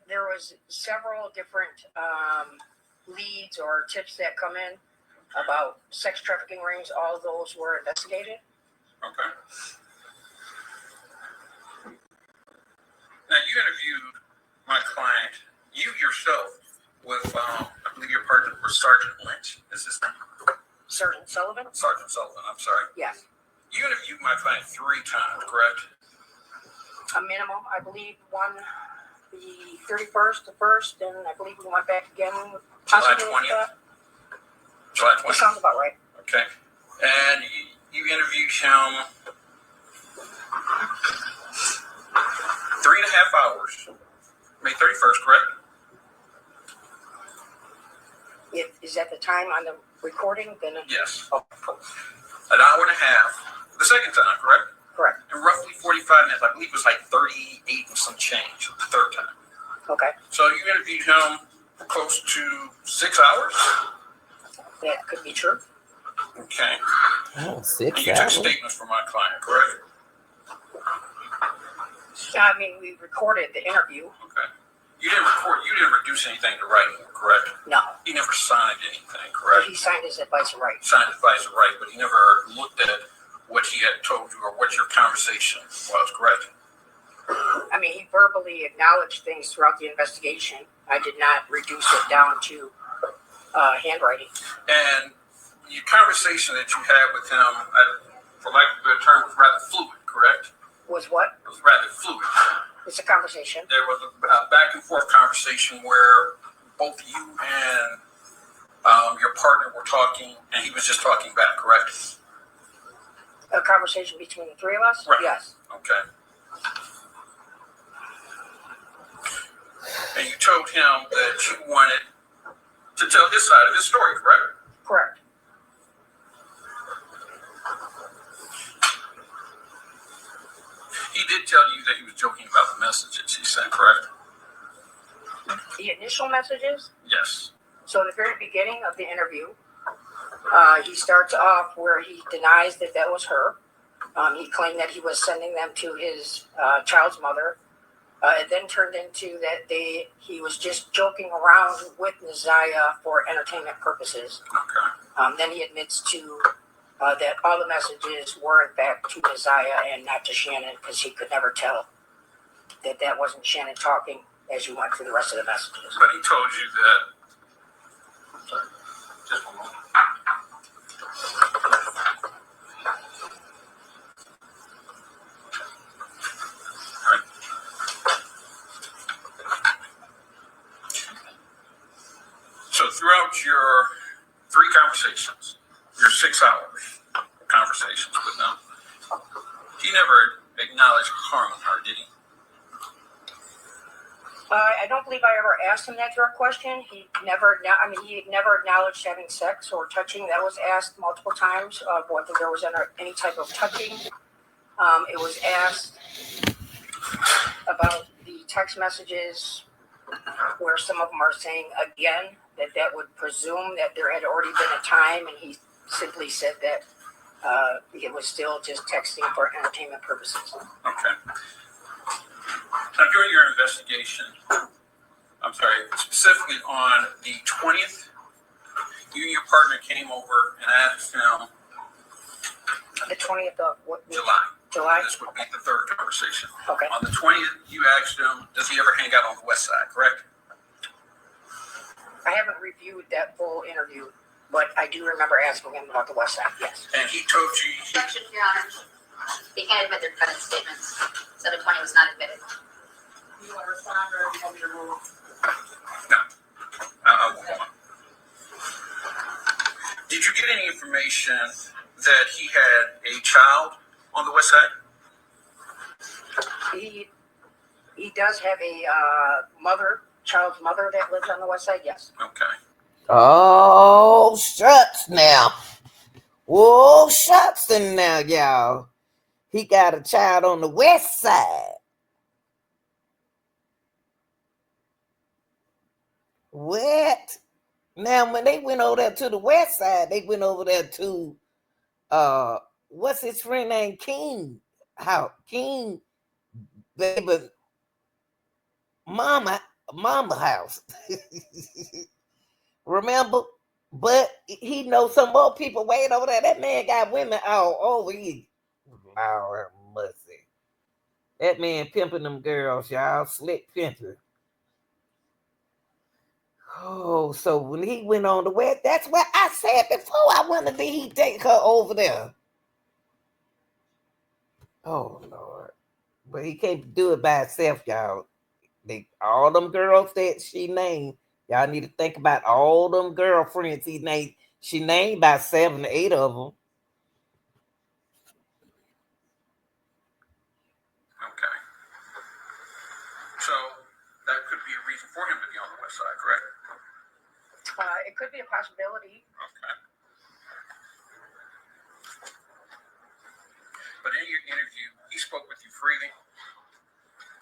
There was several different leads or tips that come in about sex trafficking rings. All of those were investigated. Okay. Now, you interviewed my client, you yourself, with, I believe your partner was Sergeant Lynch. Is his name? Sergeant Sullivan? Sergeant Sullivan, I'm sorry. Yes. You interviewed my client 3 times, correct? A minimum, I believe, one the 31st, the 1st, and I believe we went back again. July 20th? July 20th? That sounds about right. Okay. And you interviewed him 3.5 hours. May 31st, correct? Is that the time on the recording? Then Yes. Oh, An hour and a half. The second time, correct? correct. And roughly 45 minutes. I believe it was like 38 and some change the third time. Okay. So you interviewed him for close to 6 hours? That could be true. Okay. Oh, And 6 you took hours. statements from my client, correct? I mean, we recorded the interview. Okay. You didn't reduce anything to writing, correct? No. He never signed anything, correct? He signed his advice of rights. Signed advice of right, but he never looked at what he had told you or what your conversation was, correct? I mean, he verbally acknowledged things throughout the investigation. I did not reduce it down to handwriting. And your conversation that you had with him, for lack of a better term, was rather fluid, correct? Was what? It was rather fluid. It's a conversation. There was a back and forth conversation where both you and your partner were talking, and he was just talking back, correct? A conversation between the three of us? Right. Yes. Okay. And you told him that you wanted to tell his side of his story, correct? Correct. He did tell you that he was joking about the messages he sent, correct? The initial messages? Yes. So in the very beginning of the interview, he starts off where he denies that that was her. He claimed that he was sending them to his child's mother. It then turned into that he was just joking around with Naziah for entertainment purposes. Okay. Then he admits to that all the messages were in fact to Naziah and not to Shannon, because he could never tell that that wasn't Shannon talking as you went through the rest of the messages. But he told you that. Sorry. Just one moment. All right. So throughout your 3 conversations, your 6 hours of conversations with them, he never acknowledged harming her, did he? I don't believe I ever asked him that direct question. He never acknowledged having sex or touching. That was asked multiple times of whether there was any type of touching. It was asked about the text messages where some of them are saying again that would presume that there had already been a time, and he simply said that it was still just texting for entertainment purposes. Okay. Now, during your investigation, specifically on the 20th, you and your partner came over and asked him. The 20th of what? July. This would be the third conversation. Okay. On the 20th, you asked him, does he ever hang out on the west side, correct? I haven't reviewed that full interview, but I do remember asking him about the west side, yes. And he told you... Objection, Your Honor. He can't admit the defendant's statements, so the 20 was not admitted. Do you want to respond or do you want me to move? No. I'll move on. Did you get any information that he had a child on the west side? He does have a child's mother that lives on the west side, yes. Okay. Oh, shucks now. Whoa, shucks and now, y'all. He got a child on the west side. What? Now, when they went over there to the west side, they went over there to, what's his friend named King? How? King, baby, mama house. Remember? But he knows some more people waiting over there. That man got women all over here. Lord mercy. That man pimping them girls, y'all. Slick pimping. Oh, so when he went on the west, that's what I said before. I wondered did he take her over there? Oh, Lord. But he can't do it by himself, y'all. All them girls that she named, y'all need to think about all them girlfriends he named. She named about 7 or 8 of them. Okay. So that could be a reason for him to be on the west side, correct? It could be a possibility. Okay. But in your interview, he spoke with you freely,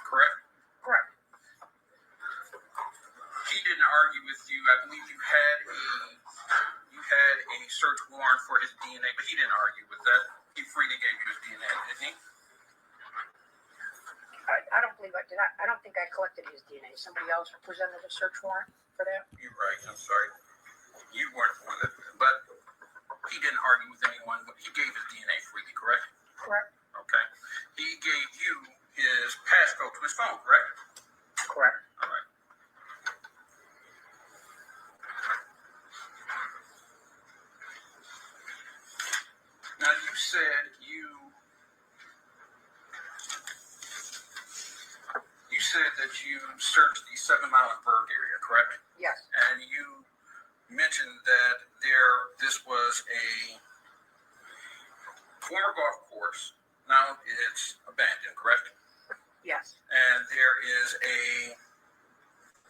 correct? Correct. He didn't argue with you. I believe you had a search warrant for his DNA, but he didn't argue with that. He freely gave you his DNA, didn't he? I don't believe I did. I don't think I collected his DNA. Somebody else presented a search warrant for that. You're right. I'm sorry. You weren't the one that, but he didn't argue with anyone. He gave his DNA freely, correct? Correct. Okay. He gave you his passcode to his phone, correct? Correct. All right. Now you said that you searched the 7 Mile and Berg area, correct? Yes. And you mentioned that this was a former golf course. Now it's abandoned, correct? Yes. And there is a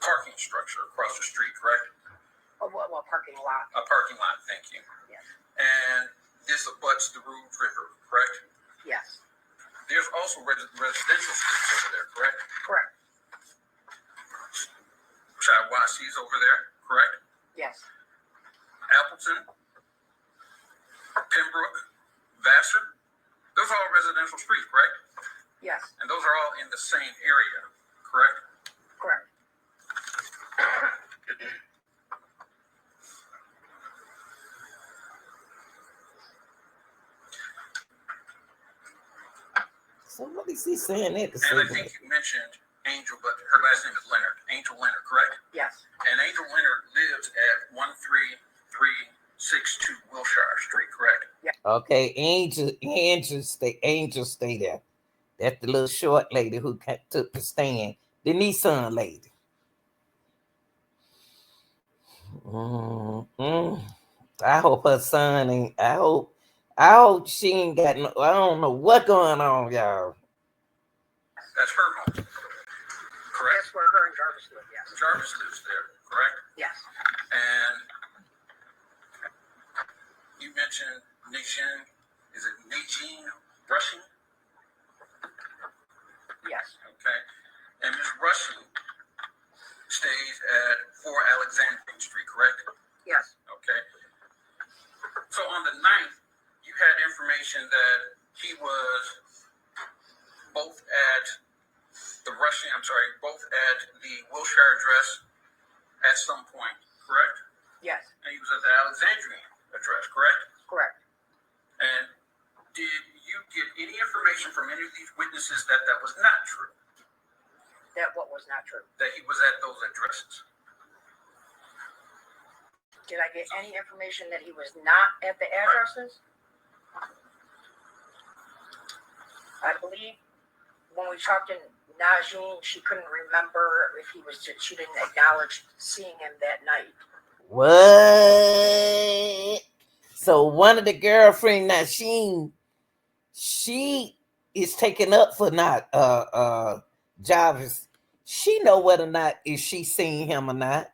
parking structure across the street, correct? Well, parking lot. A parking lot, thank you. Yes. And this abuts the Rouge River, correct? Yes. There's also residential streets over there, correct? Correct. Chawasi's over there, correct? Yes. Appleton, Pembroke, Vassar, those are all residential streets, correct? Yes. And those are all in the same area, correct? Correct. So what is he saying there to say And I that? think you mentioned Angel, but her last name is Leonard. Angel Leonard, correct? Yes. And Angel Leonard lives at 13362 Wilshire Street, correct? Yes. Okay, Angel stay there. That's the little short lady who took the stand. The Nissan lady. I hope her son ain't. I hope she ain't got no. I don't know what going on, y'all. That's her home, correct? That's where her and Jarvis live, yes. Jarvis lives there, correct? Yes. And you mentioned Nation. Is it Nadine Rushing? Yes. Okay. And Miss Rushing stays at 4 Alexandria Street, correct? Yes. Okay. So on the 9th, you had information that he was both at both at the Wilshire address at some point, correct? Yes. And he was at the Alexandrian address, correct? Correct. And did you get any information from any of these witnesses that that was not true? That what was not true. That he was at those addresses? Did I get any information that he was not at the addresses? I believe when we talked to Najee, she couldn't remember if he was. She didn't acknowledge seeing him that night. What? So one of the girlfriend Nasheen, she is taken up for not Jarvis. She know whether or not if she seen him or not.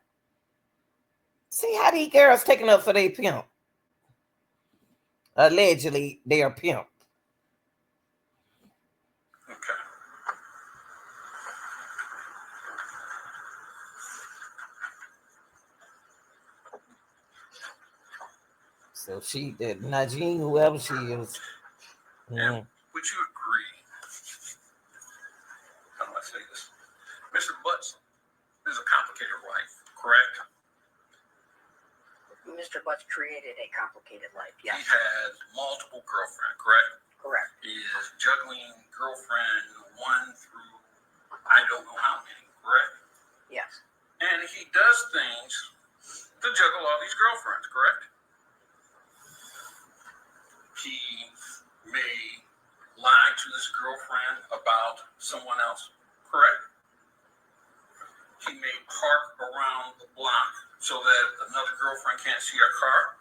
See how these girls taking up for their pimp. Allegedly, they are pimp. Okay. So she did Najee, whoever she is. And would you agree? How do I say this? Mr. Butts is a complicated life, correct? Mr. Butts created a complicated life. He Yes. has multiple girlfriends, correct? Correct. He is juggling girlfriend 1 through I don't know how many, correct? Yes. And he does things to juggle all these girlfriends, correct? He may lie to this girlfriend about someone else, correct? He may park around the block so that another girlfriend can't see a car.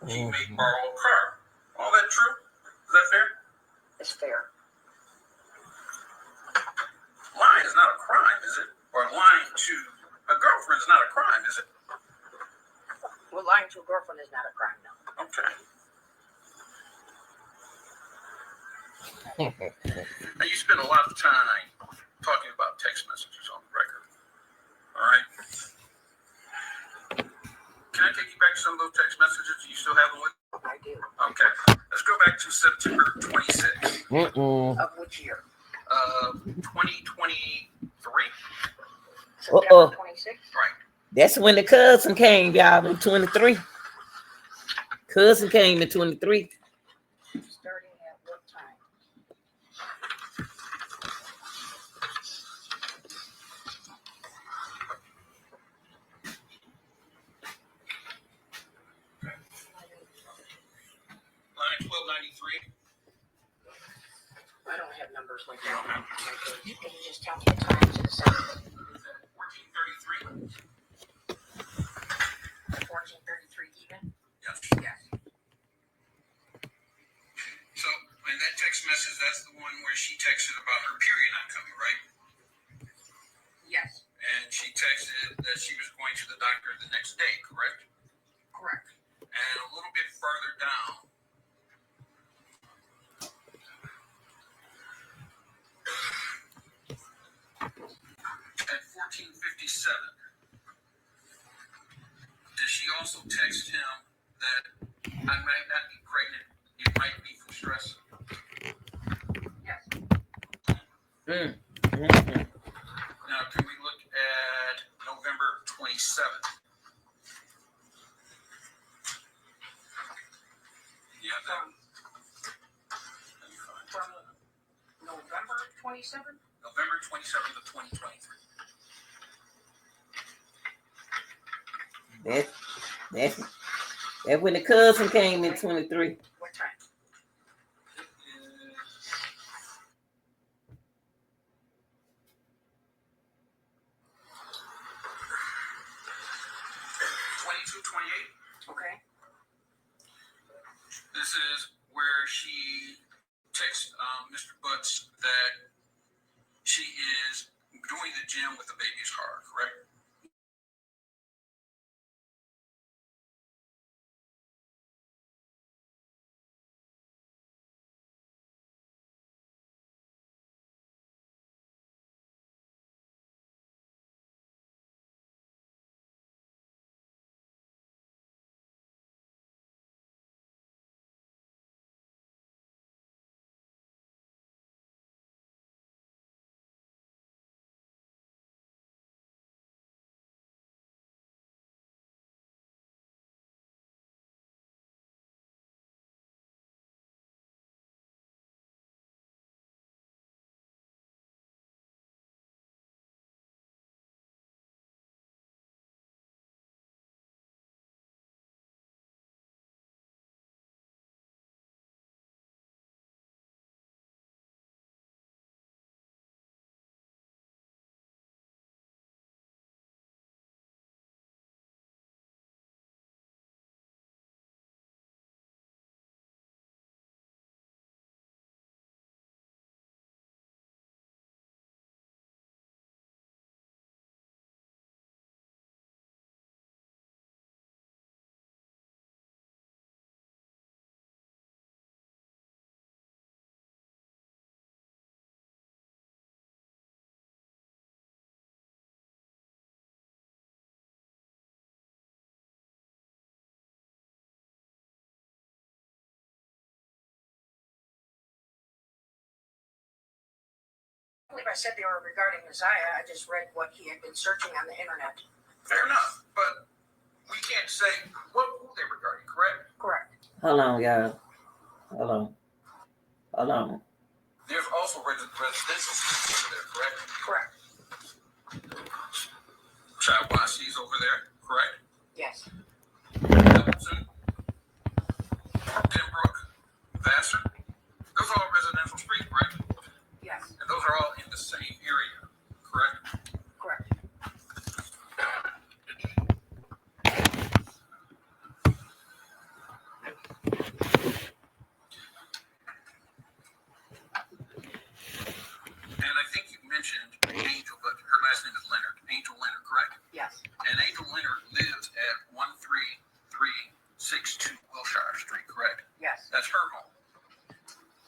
He may borrow a car. All that true? Is that fair? It's fair. Lying is not a crime, is it? Or lying to a girlfriend is not a crime, is it? Well, lying to a girlfriend is not a crime, no. Okay. Now, you spend a lot of time talking about text messages on the record. All right? Can I take you back to some of those text messages? Do you still have them with you? I do. Okay. Let's go back to September 26th. Of which year? 2023. September 26th? Right. That's when the cousin came, y'all, in 23. Cousin came in 23. Starting at what time? Line 1293. I don't have numbers like that. Can you just tell me the times and stuff? 1433. 1433 even? Yes. Yes. So, in that text message, that's the one where she texted about her period not coming, right? Yes. And she texted that she was going to the doctor the next day, correct? Correct. And a little bit further down, at 1457, did she also text him that I might not be pregnant, it might be from stress? Yes. Now, can we look at November 27th? Yeah, that one. Let me find it. From November 27th? November 27th of 2023. That's when the cousin came in 23. What time? It is 22:28. Okay. This is where she texts Mr. Butts that she is doing the gym with the baby's heart, correct? I believe I said they were regarding Messiah. I just read what he had been searching on the internet. Fair enough, but we can't say who they regarding, correct? Correct. Hold on, y'all. Hold on. There's also residential streets over there, correct? Correct. Chawasi's over there, correct? Yes. Appleton, Denbrook, Vassar. Those are all residential streets, right? Yes. And those are all in the same area, correct? Correct. And I think you mentioned Angel, but her last name is Leonard. Angel Leonard, correct? Yes. And Angel Leonard lives at 13362 Wilshire Street, correct? Yes. That's her home,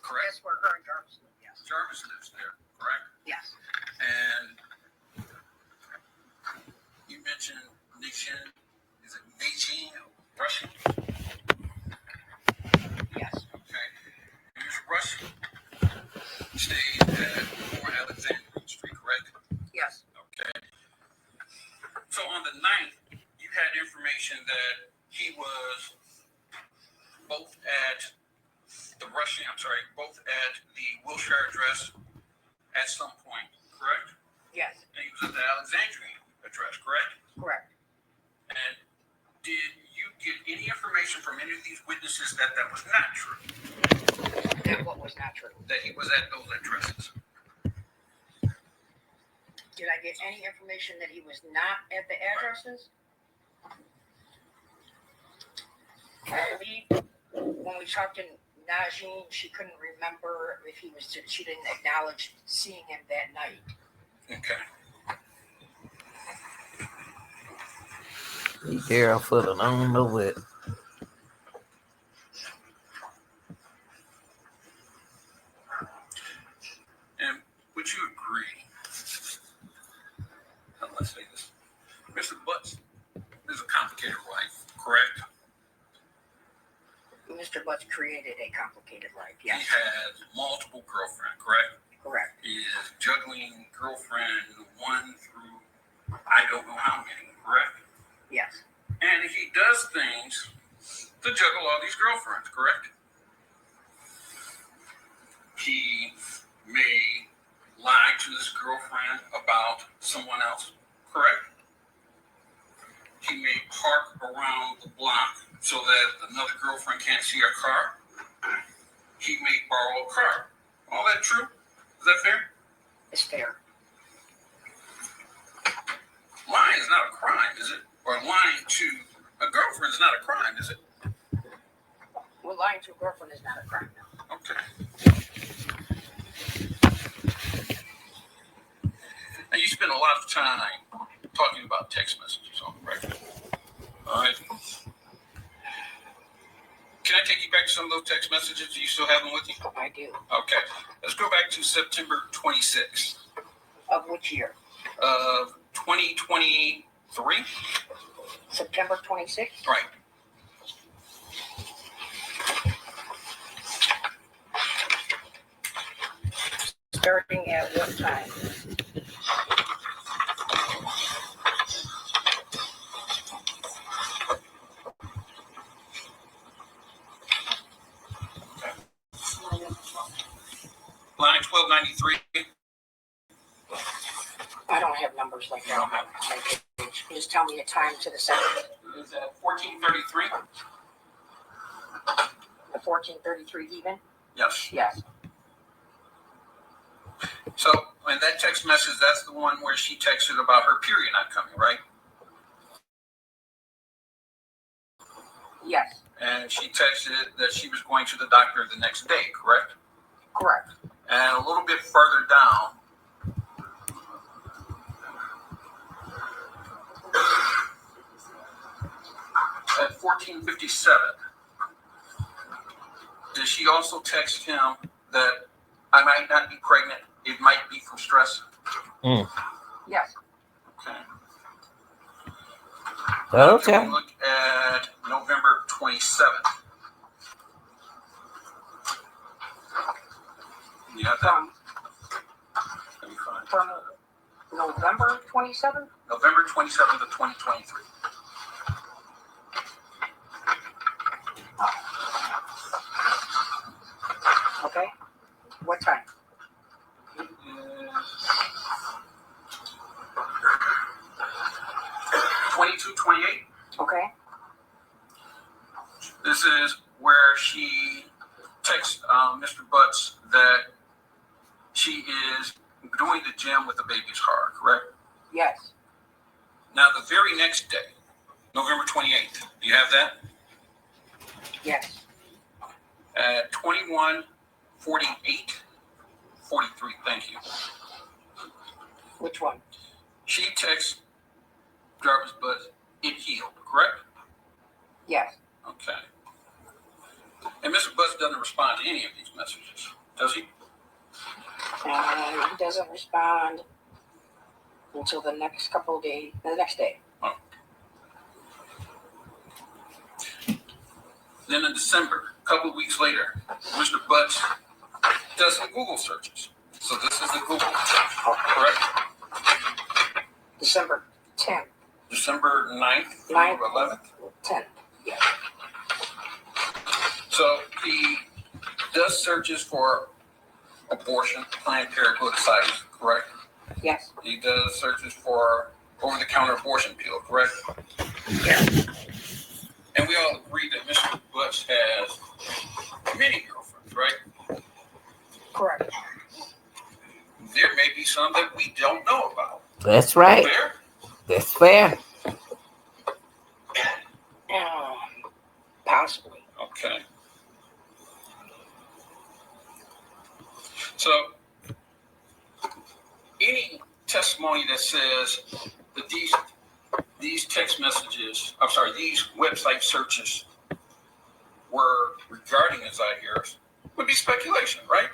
correct? That's where her and Jarvis live. Yes. Jarvis lives there, correct? Yes. And you mentioned Nation, is it Nation Russian? Yes. Okay. Ms. Russian stays at 4 Alexandria Street, correct? Yes. Okay. So on the 9th, you had information that he was both at both at the Wilshire address at some point, correct? Yes. And he was at the Alexandrian address, correct? Correct. And did you get any information from any of these witnesses that was not true? That what was not true. That he was at those addresses? Did I get any information that he was not at the addresses? I believe when we talked to Najee, she couldn't remember if he was. She didn't acknowledge seeing him that night. Okay. Be careful, and I don't know what. And would you agree? Let's say this. Mr. Butts is a complicated life, correct? Mr. Butts created a complicated life. He Yes. has multiple girlfriends, correct? Correct. He is juggling girlfriend 1 through I don't know how many, correct? Yes. And he does things to juggle all these girlfriends, correct? He may lie to his girlfriend about someone else, correct? He may park around the block so that another girlfriend can't see a car. He may borrow a car. All that true? Is that fair? It's fair. Lying is not a crime, is it? Or lying to a girlfriend is is not a crime, is it? Well, lying to a girlfriend is not a crime. Okay. And you spend a lot of time talking about text messages on the record. All right. Can I take you back to some of those text messages? Do you still have them with you? I do. Okay. Let's go back to September 26th. Of which year? Of 2023. September 26th? Right. Starting at what time? Line 1293. I don't have numbers like that on my page. Just tell me the time to the second. Is that 1433? The 1433 even? Yes. Yes. So, in that text message, that's the one where she texted about her period not coming, right? Yes. And she texted that she was going to the doctor the next day, correct? Correct. And a little bit further down, at 1457, did she also text him that I might not be pregnant? It might be from stress. Yes. Okay. Okay. Can we look at November 27th? You have that? Let me find it. From November 27th? November 27th of 2023. Okay. What time? 22:28. Okay. This is where she texts Mr. Butts that she is doing the gym with the baby's heart, correct? Yes. Now, the very next day, November 28th, do you have that? Yes. At 21:48:43, thank you. Which one? She texts Jarvis Butts, it healed, correct? Yes. Okay. And Mr. Butts doesn't respond to any of these messages, does he? He doesn't respond until the next couple of days, the next day. Oh. Then in December, a couple of weeks later, Mr. Butts does some Google searches. So this is the Google search, correct? December 10th. December 9th through 9th. 11th. 10th. Yes. So he does searches for abortion, Planned Parenthood sites, correct? Yes. He does searches for over-the-counter abortion pill, correct? Yes. And we all agree that Mr. Butts has many girlfriends, right? Correct. There may be some that we don't know about. That's right. Fair? That's fair. Possibly. Okay. So, any testimony that says that these text messages, these website searches were regarding Isaiah Harris would be speculation, right?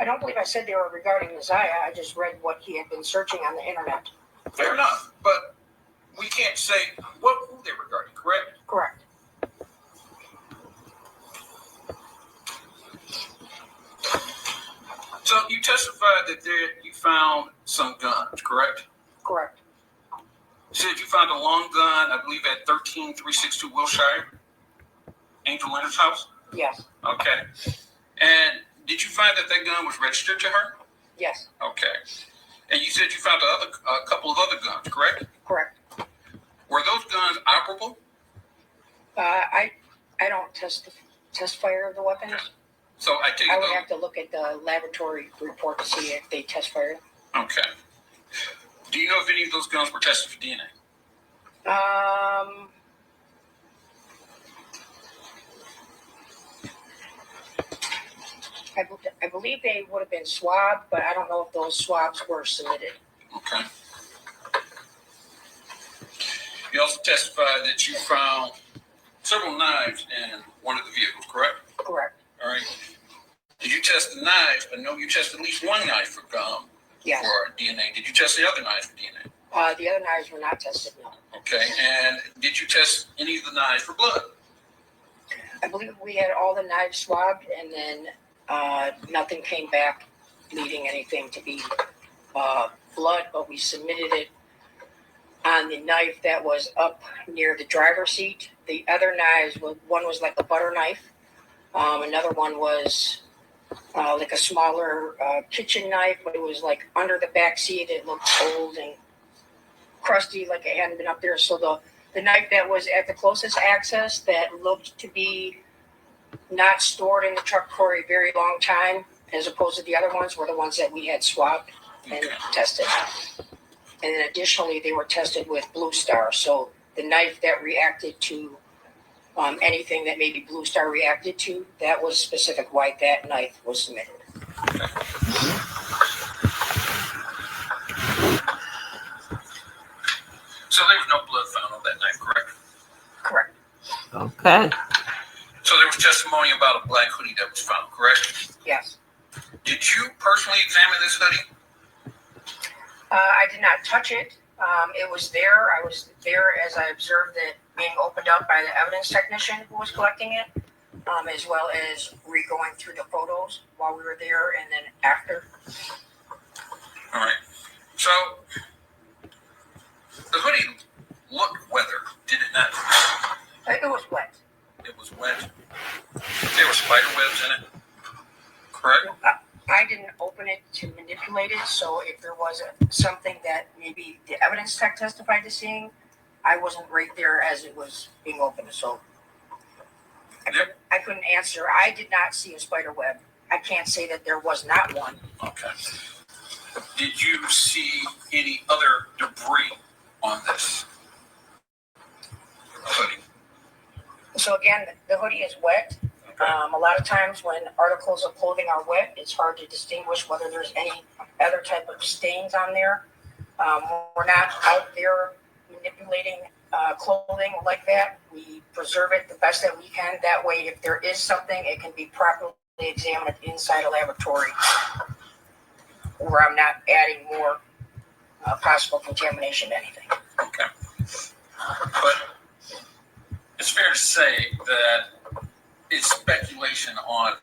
I don't believe I said they were regarding Isaiah. I just read what he had been searching on the internet. Fair enough, but we can't say who they were regarding, correct? Correct. So you testified that you found some guns, correct? Correct. You said you found a long gun, I believe, at 13362 Wilshire, Angel Leonard's house? Yes. Okay. And did you find that gun was registered to her? Yes. Okay. And you said you found a couple of other guns, correct? Correct. Were those guns operable? I don't test fire of the weapons. So I take I would those. have to look at the laboratory report to see if they test fired. Okay. Do you know if any of those guns were tested for DNA? I believe they would have been swabbed, but I don't know if those swabs were submitted. Okay. You also testified that you found several knives in one of the vehicles, correct? Correct. All right. Did you test the knives? I know you tested at least one knife for Yes. for DNA. Did you test the other knives for DNA? The other knives were not tested, no. Okay. And did you test any of the knives for blood? I believe we had all the knives swabbed, and then nothing came back leading anything to be blood, but we submitted it on the knife that was up near the driver's seat. The other knives, one was like a butter knife. Another one was like a smaller kitchen knife, but it was like under the back seat. It looked old and crusty, like it hadn't been up there. So the knife that was at the closest access that looked to be not stored in the truck for a very long time, as opposed to the other ones, were the ones that we had swabbed and tested. And then additionally, they were tested with Blue Star. So the knife that reacted to anything that maybe Blue Star reacted to, that was specific why that knife was submitted. So there was no blood found on that knife, correct? Correct. Okay. So there was testimony about a black hoodie that was found, correct? Yes. Did you personally examine this hoodie? I did not touch it. It was there. I was there as I observed it being opened up by the evidence technician who was collecting it, as well as re-going through the photos while we were there and then after. All right. So the hoodie looked weathered, did it not? It was wet. It was wet. There were spider webs in it, correct? I didn't open it to manipulate it, so if there was something that maybe the evidence tech testified to seeing, I wasn't right there as it was being opened, so I couldn't answer. I did not see a spider web. I can't say that there was not one. Okay. Did you see any other debris on this hoodie? So again, the hoodie is wet. A lot of times when articles of clothing are wet, it's hard to distinguish whether there's any other type of stains on there. We're not out there manipulating clothing like that. We preserve it the best that we can. That way, if there is something, it can be properly examined inside a laboratory where I'm not adding more possible contamination to anything. Okay. But it's fair to say that it's speculation on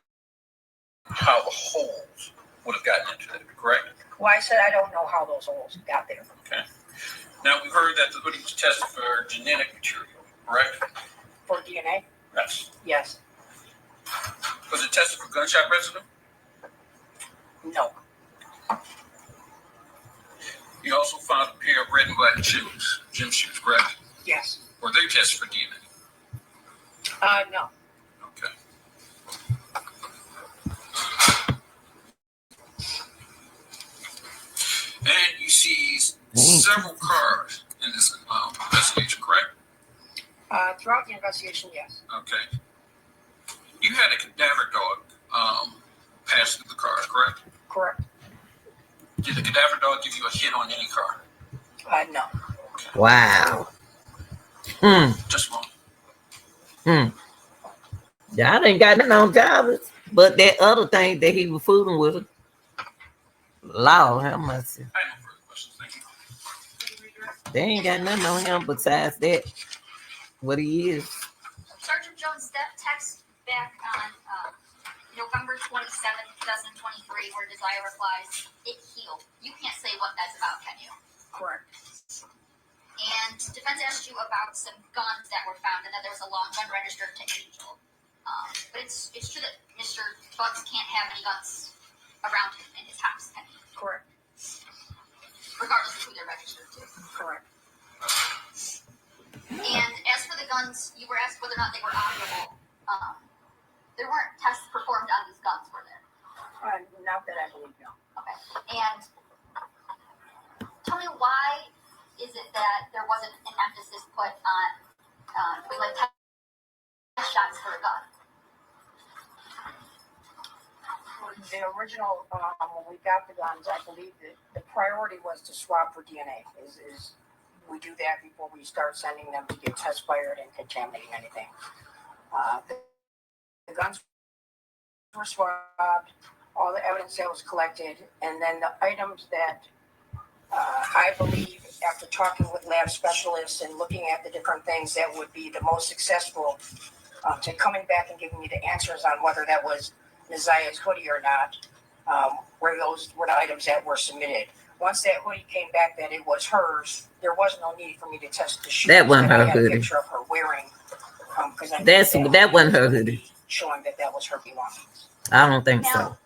how the holes would have gotten into it, correct? Well, I said I don't know how those holes got there. Okay. Now, we heard that the hoodie was tested for genetic material, correct? For DNA? Yes. Yes. Was it tested for gunshot residue? No. You also found a pair of red and black shoes, gym shoes, correct? Yes. Were they tested for DNA? No. Okay. And you see several cars in this investigation, correct? Throughout the investigation, yes. Okay. You had a cadaver dog pass through the cars, correct? Correct. Did the cadaver dog give you a hit on any car? No. Wow. Just one. Y'all ain't got nothing on Jarvis, but that other thing that he was fooling with. Lord, how much? I have no further questions. Thank you. They ain't got nothing on him besides that. What he is. Sergeant Jones' death text back on November 27th, 2023, where Desire replies, "It healed." You can't say what that's about, can you? Correct. And defense asked you about some guns that were found and that there was a long gun registered to Angel. But it's true that Mr. Butts can't have any guns around him in his house, can he? Correct. Regardless of who they're registered to. Correct. And as for the guns, you were asked whether or not they were operable. There weren't tests performed on these guns, were there? Not that I believe, no. Okay. And tell me, why is it that there wasn't an emphasis put on like test shots for a gun? the original, when we got the guns, I believe that the priority was to swab for DNA. Is we do that before we start sending them to get test fired and contaminating anything. The guns were swabbed, all the evidence that was collected, and then the items that I believe, after talking with lab specialists and looking at the different things that would be the most successful to coming back and giving me the answers on whether that was Nazia's hoodie or not, those were the items that were submitted. Once that hoodie came back that it was hers, there was no need for me to test the shoes. That wasn't her I had hoodie. a picture of her wearing. That wasn't her hoodie. Showing that was her belongings. I don't think so. Now,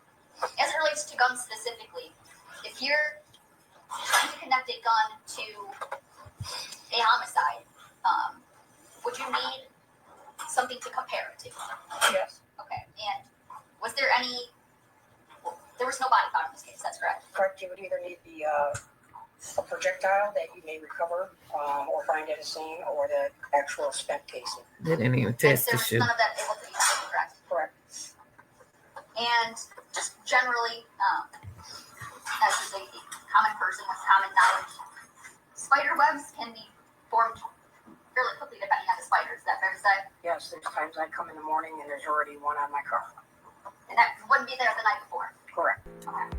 as it relates to guns specifically, if you're trying to connect a gun to a homicide, would you need something to compare it to? Yes. Okay. And was there any? There was no body found in this case. That's correct. Correct. You would either need a projectile that you may recover or find at a scene, or the actual spent casing. They didn't even And test there the was shoe. none of that able to be tested, correct? Correct. And just generally, as is a common person with common knowledge, spider webs can be formed fairly quickly depending on the spider. Is that fair to say? Yes, there's times I come in the morning and there's already one on my car. And that wouldn't be there the night before. Correct. Okay.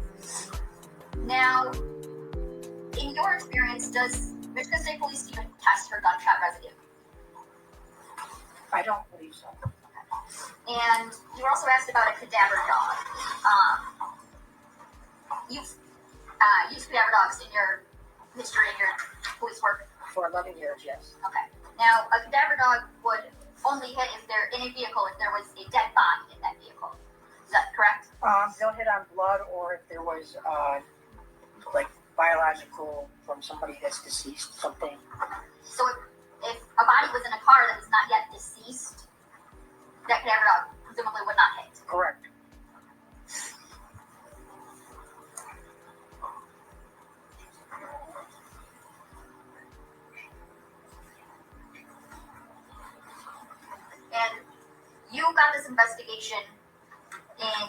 Now, in your experience, does Michigan State Police even test for gunshot residue? I don't believe so. And you were also asked about a cadaver dog. You've used cadaver dogs in your history in your police work? For 11 years, yes. Okay. Now, a cadaver dog would only hit if they're in a vehicle if there was a dead body in that vehicle. Is that correct? They'll hit on blood, or if there was like biological from somebody that's deceased, something. So if a body was in a car that was not yet deceased, that cadaver dog presumably would not hit. Correct. And you got this investigation in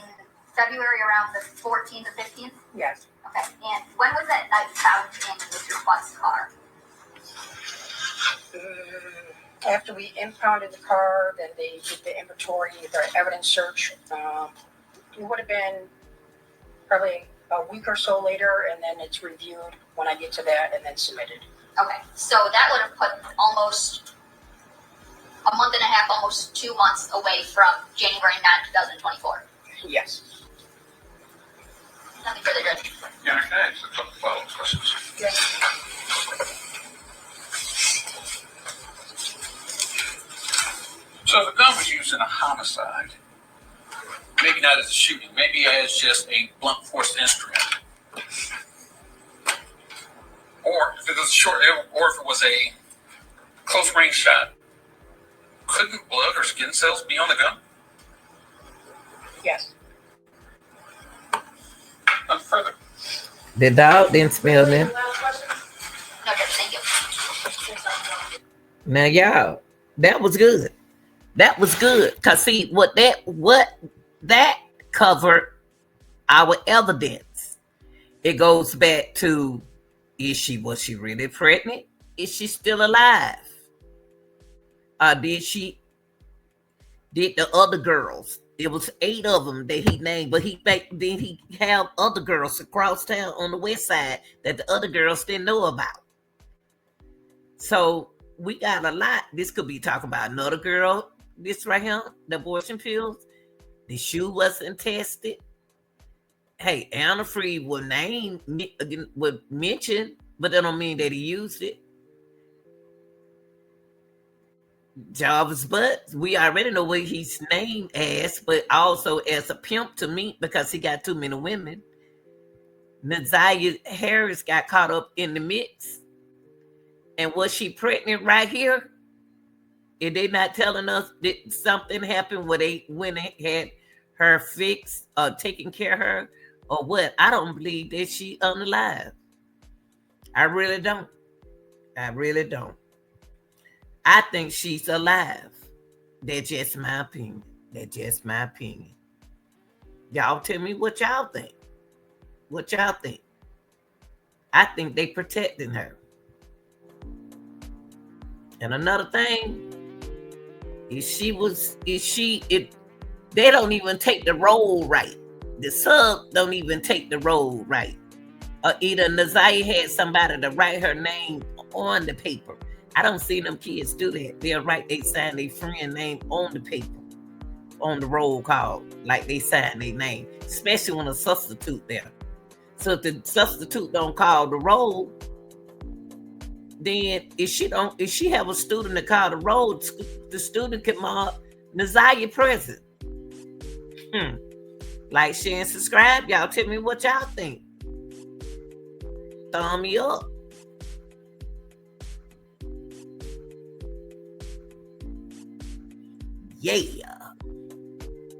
February around the 14th or 15th? Yes. Okay. And when was that night found in Mr. Butt's car? After we impounded the car, then they did the inventory, the evidence search. It would have been probably a week or so later, and then it's reviewed when I get to that and then submitted. Okay. So that would have put almost a month and a half, almost 2 months away from January 9, 2024. Yes. Nothing further, Judge. Yeah, can I ask a couple follow-up questions? Yes. So the gun was used in a homicide, maybe not as a shooting, maybe as just a blunt force instrument, or if it was or if it was a close range shot. Couldn't blood or skin cells be on the gun? Yes. And further. The dog didn't smell them. No, Judge. Thank you. Now, y'all, that was good. That was good. Cause see what that covered our evidence. It goes back to was she really pregnant? Is she still alive? Did the other girls? It was 8 of them that he named, but then he had other girls across town on the west side that the other girls didn't know about. So we got a lot. This could be talking about another girl. This right here, the abortion pills. The shoe wasn't tested. Hey, antifreeze was mentioned, but that don't mean that he used it. Jarvis, but we already know what he's named as, but also as a pimp to me because he got too many women. Nazia Harris got caught up in the mix. And was she pregnant right here? If they not telling us that something happened where they went and had her fixed or taking care of her or what? I don't believe that she unalive. I really don't. I think she's alive. That's just my opinion. Y'all tell me what y'all think. What y'all think? I think they protecting her. And another thing, they don't even take the role right. The sub don't even take the role right. Or either Naziah had somebody to write her name on the paper. I don't see them kids do that. They sign their friend name on the paper, on the roll call, like they sign their name, especially when a substitute there. So if the substitute don't call the roll, then if she have a student to call the roll, the student can mark Naziah present. Like, share, and subscribe. Y'all tell me what y'all think. Thumb me up. Yeah.